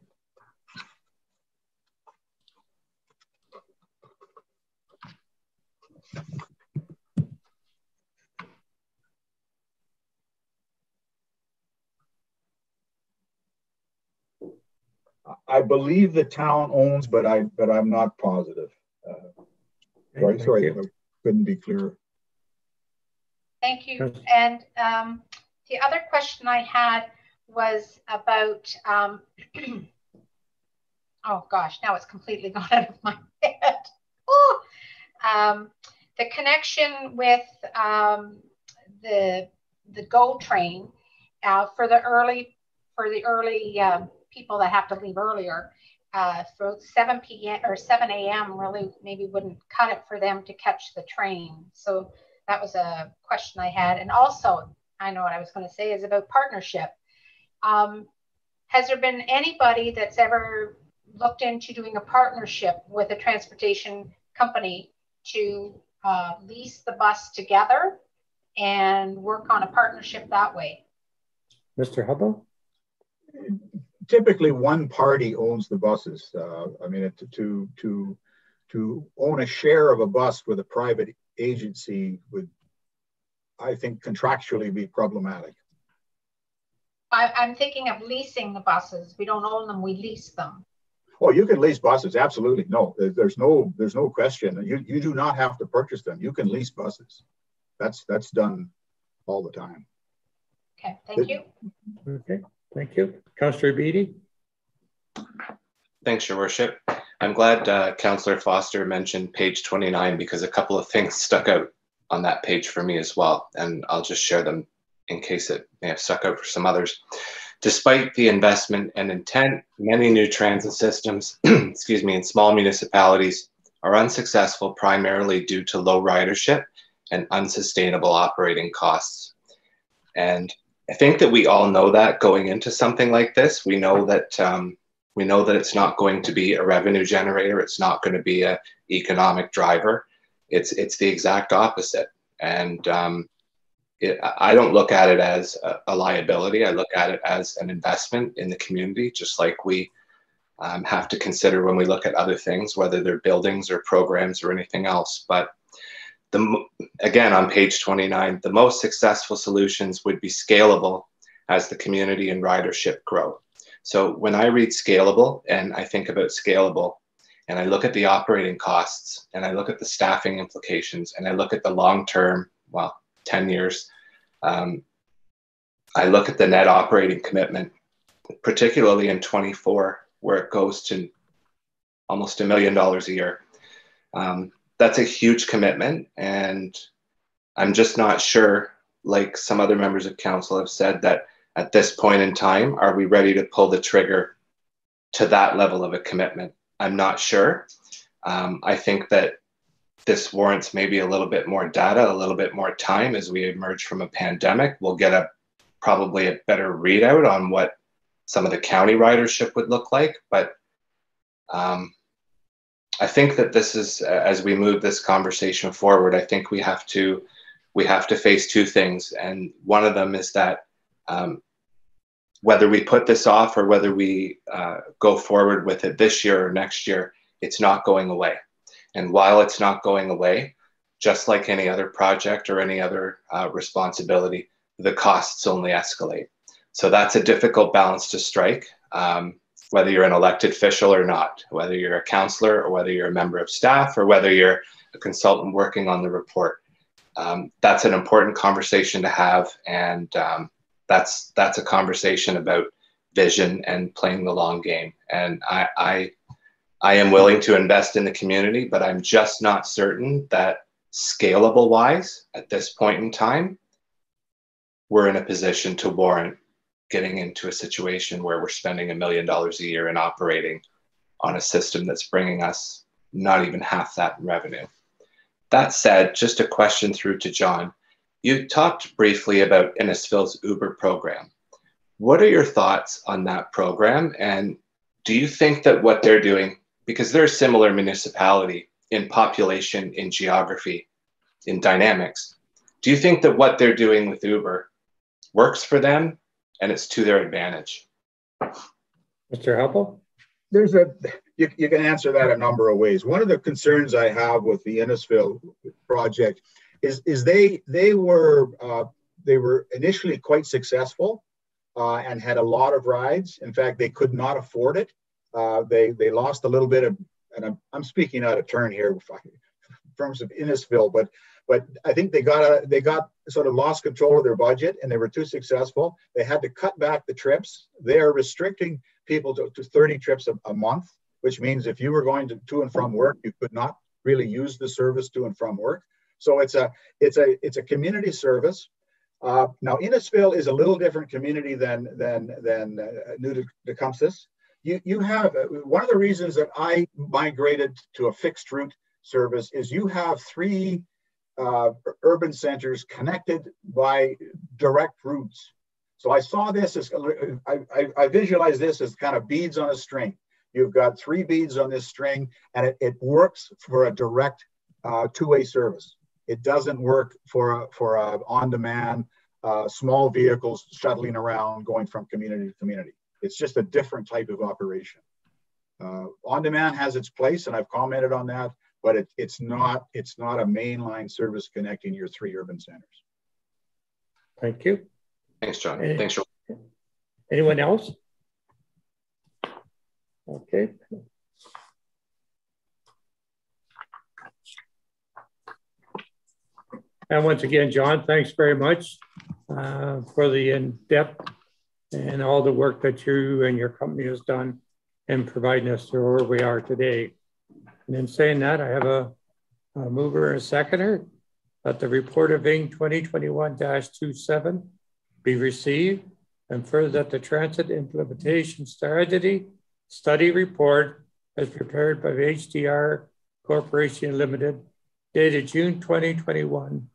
I believe the town owns, but I'm not positive. Sorry, I couldn't be clearer. Thank you. And the other question I had was about, oh gosh, now it's completely gone out of my head. The connection with the GO train for the early people that have to leave earlier, for 7 p.m. or 7 a.m. really maybe wouldn't cut it for them to catch the train. So that was a question I had. And also, I know what I was going to say is about partnership. Has there been anybody that's ever looked into doing a partnership with a transportation company to lease the bus together and work on a partnership that way? Mr. Hubble? Typically, one party owns the buses. I mean, to own a share of a bus with a private agency would, I think, contractually be problematic. I'm thinking of leasing the buses. We don't own them; we lease them. Oh, you can lease buses. Absolutely, no. There's no question. You do not have to purchase them. You can lease buses. That's done all the time. Okay, thank you. Okay. Thank you. Councillor Beattie. Thanks, Your Worship. I'm glad Councillor Foster mentioned page 29, because a couple of things stuck out on that page for me as well, and I'll just share them in case it may have stuck out for some others. Despite the investment and intent, many new transit systems, excuse me, in small municipalities are unsuccessful primarily due to low ridership and unsustainable operating costs. And I think that we all know that going into something like this. We know that it's not going to be a revenue generator. It's not going to be an economic driver. It's the exact opposite. And I don't look at it as a liability. I look at it as an investment in the community, just like we have to consider when we look at other things, whether they're buildings or programs or anything else. But again, on page 29, the most successful solutions would be scalable as the community and ridership grow. So when I read scalable and I think about scalable and I look at the operating costs and I look at the staffing implications and I look at the long-term, well, 10 years, I look at the net operating commitment, particularly in 24, where it goes to almost $1 million a year. That's a huge commitment, and I'm just not sure, like some other members of council have said, that at this point in time, are we ready to pull the trigger to that level of a commitment? I'm not sure. I think that this warrants maybe a little bit more data, a little bit more time as we emerge from a pandemic. We'll get probably a better readout on what some of the county ridership would look like. But I think that this is, as we move this conversation forward, I think we have to face two things. And one of them is that whether we put this off or whether we go forward with it this year or next year, it's not going away. And while it's not going away, just like any other project or any other responsibility, the costs only escalate. So that's a difficult balance to strike, whether you're an elected official or not, whether you're a councillor or whether you're a member of staff or whether you're a consultant working on the report. That's an important conversation to have, and that's a conversation about vision and playing the long game. And I am willing to invest in the community, but I'm just not certain that scalable wise at this point in time, we're in a position to warrant getting into a situation where we're spending $1 million a year and operating on a system that's bringing us not even half that in revenue. That said, just a question through to John. You talked briefly about Innisfil's Uber program. What are your thoughts on that program? And do you think that what they're doing, because they're a similar municipality in population, in geography, in dynamics, do you think that what they're doing with Uber works for them and it's to their advantage? Mr. Heppel? You can answer that a number of ways. One of the concerns I have with the Innisfil project is they were initially quite successful and had a lot of rides. In fact, they could not afford it. They lost a little bit of, and I'm speaking out of turn here in terms of Innisfil, but I think they got sort of lost control of their budget and they were too successful. They had to cut back the trips. They are restricting people to 30 trips a month, which means if you were going to and from work, you could not really use the service to and from work. So it's a community service. Now Innisfil is a little different community than New Tecumseh. You have one of the reasons that I migrated to a fixed route service is you have 3 urban centers connected by direct routes. So I saw this as, I visualize this as kind of beads on a string. You've got 3 beads on this string and it works for a direct two-way service. It doesn't work for on-demand small vehicles shuttling around going from community to community. It's just a different type of operation. On-demand has its place and I've commented on that, but it's not a mainline service connecting your 3 urban centers. Thank you. Thanks, John. Thanks, John. Anyone else? Okay. And once again, John, thanks very much for the in-depth and all the work that you and your company has done in providing us to where we are today. And in saying that, I have a mover and a seconder that the report of ING 2021-27 be received, and further that the Transit Implementation Strategy Study Report as prepared by HDR Corporation Limited, dated June 2021,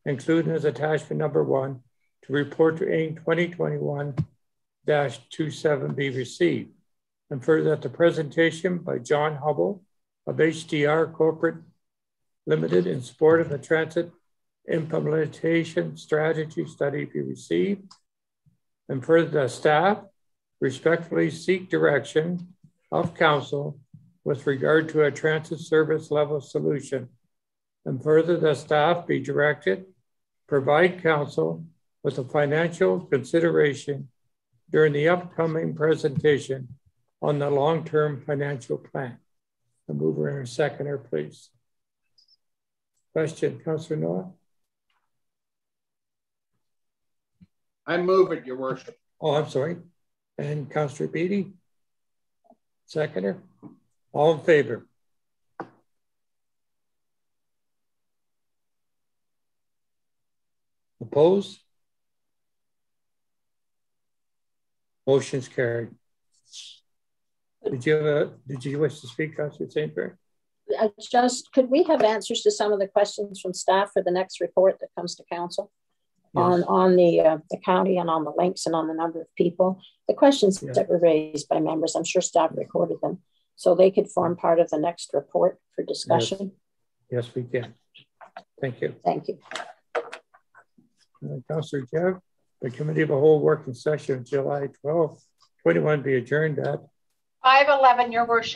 including as attachment number 1 to report to ING 2021-27 be received, and further that the presentation by John Hubble of HDR Corporate Limited in support of the Transit Implementation Strategy Study be received, and further the staff respectfully seek direction of council with regard to a transit service level solution, and further the staff be directed provide council with a financial consideration during the upcoming presentation on the long-term financial plan. A mover and a seconder, please. Question, Councillor Noah? I move it, Your Worship. Oh, I'm sorry. And Councillor Beattie? Seconder? All in favor? Opposed? Motion's carried. Did you wish to speak, Councillor St. Pierre? could we have answers to some of the questions from staff for the next report that comes to council? Yes. On the county and on the links and on the number of people, the questions that were raised by members, I'm sure staff recorded them, so they could form part of the next report for discussion. Yes, we can. Thank you. Thank you. Councillor Jeff, the Committee of the Whole working session July 12th, 21 be adjourned at 5:11, Your Worship.